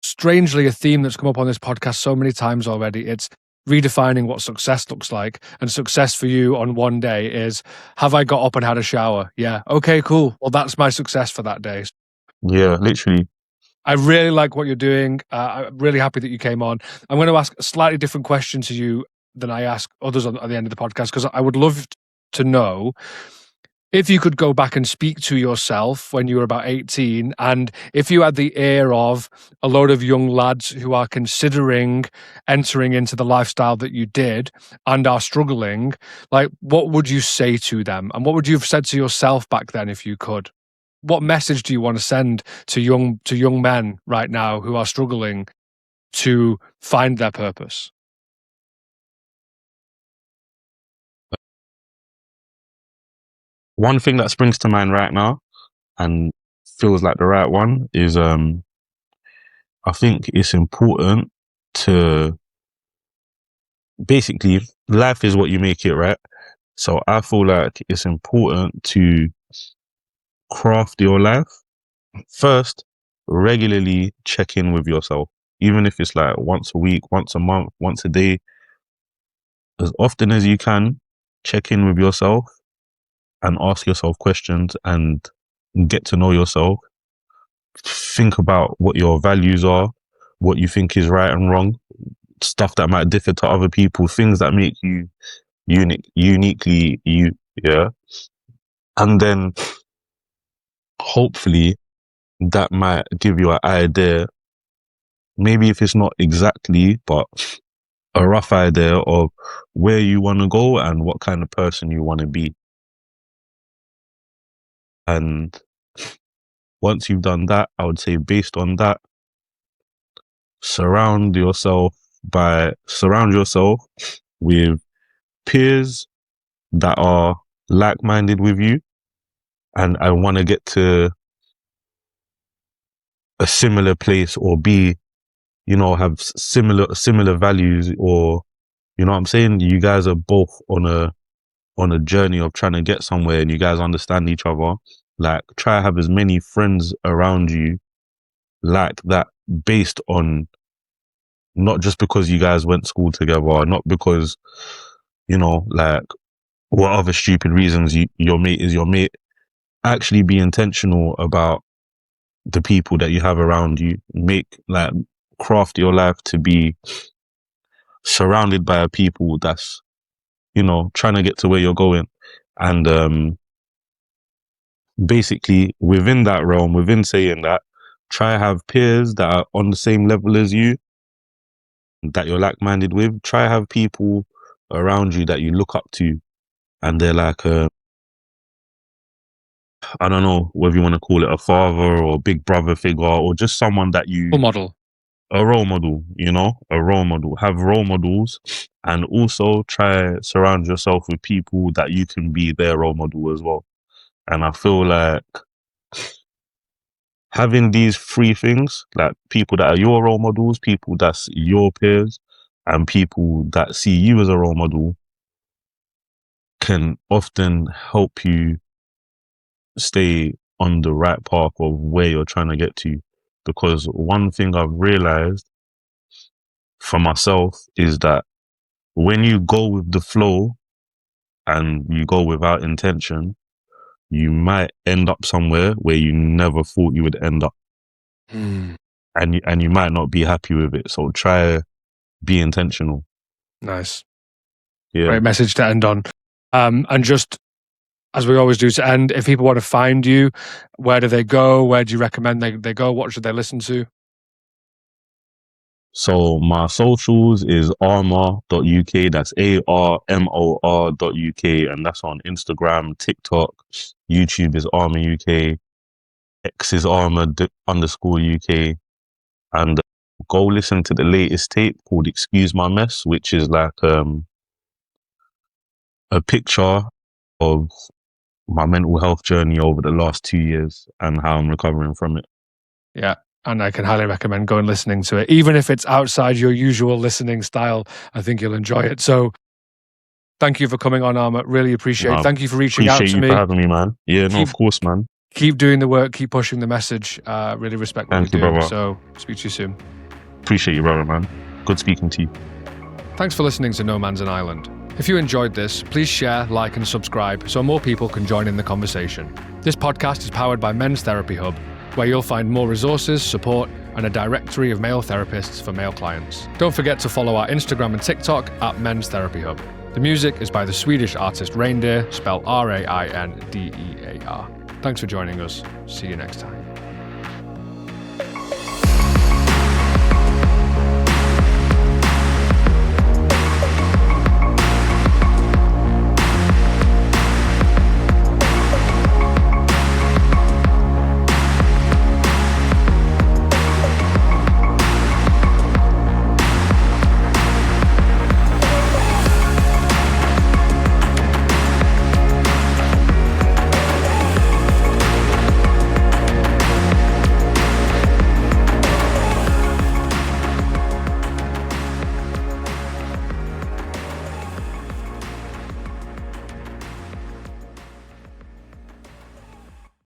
strangely a theme that's come up on this podcast so many times already. It's redefining what success looks like. And success for you on one day is, have I got up and had a shower? Yeah. Okay, cool. Well, that's my success for that day. Yeah, literally. I really like what you're doing. I'm really happy that you came on. I'm going to ask a slightly different question to you than I ask others at the end of the podcast, because I would love to know if you could go back and speak to yourself when you were about 18, and if you had the ear of a load of young lads who are considering entering into the lifestyle that you did and are struggling, what would you say to them? And what would you have said to yourself back then if you could? What message do you want to send to young men right now who are struggling to find their purpose? One thing that springs to mind right now and feels like the right one is I think it's important to, basically, life is what you make it, right? So I feel like it's important to craft your life. First, regularly check in with yourself, even if it's like once a week, once a month, once a day, as often as you can. Check in with yourself and ask yourself questions and get to know yourself. Think about what your values are, what you think is right and wrong, stuff that might differ to other people, things that make you uniquely you. Yeah. And then hopefully that might give you an idea, maybe if it's not exactly, but a rough idea of where you want to go and what kind of person you want to be. And once you've done that, I would say, based on that, surround yourself with peers that are like-minded with you and I want to get to a similar place, or be, have similar values, or, what I'm saying, you guys are both on a journey of trying to get somewhere and you guys understand each other. Like, try to have as many friends around you like that, based on, not just because you guys went to school together, not because, like, what other stupid reasons your mate is your mate. Actually be intentional about the people that you have around you. Craft your life to be surrounded by people that's, trying to get to where you're going. And basically within that realm, within saying that, try have peers that are on the same level as you, that you're like-minded with. Try have people around you that you look up to, and they're like I don't know whether you want to call it a father or big brother figure, or just someone that you, model. a role model, a role model. Have role models, and also try surround yourself with people that you can be their role model as well. And I feel like having these three things, like people that are your role models, people that's your peers, and people that see you as a role model, can often help you stay on the right path of where you're trying to get to. Because one thing I've realized for myself is that when you go with the flow and you go without intention, you might end up somewhere where you never thought you would end up. And you might not be happy with it. So try be intentional. Nice. Yeah. Great message to end on. And just as we always do to end, if people want to find you, where do they go? Where do you recommend they go? What should they listen to? So my socials is armor.uk. That's ARMOR.uk. And that's on Instagram, TikTok, YouTube is Armor UK, X is Armor_UK. And go listen to the latest tape called Excuse My Mess, which is like a picture of my mental health journey over the last 2 years and how I'm recovering from it. Yeah. And I can highly recommend going listening to it. Even if it's outside your usual listening style, I think you'll enjoy it. So thank you for coming on, Armor. Really appreciate it. Thank you for reaching out to me. Appreciate you for having me, man. Yeah, no, of course, man. Keep doing the work. Keep pushing the message. Really respect what Thank you're you, doing. brother. So speak to you soon. Appreciate you, brother, man. Good speaking to you. Thanks for listening to No Man's an Island. If you enjoyed this, please share, like, and subscribe so more people can join in the conversation. This podcast is powered by Men's Therapy Hub, where you'll find more resources, support, and a directory of male therapists for male clients. Don't forget to follow our Instagram and TikTok at Men's Therapy Hub. The music is by the Swedish artist Reindeer, spelled Raindear. Thanks for joining us. See you next time.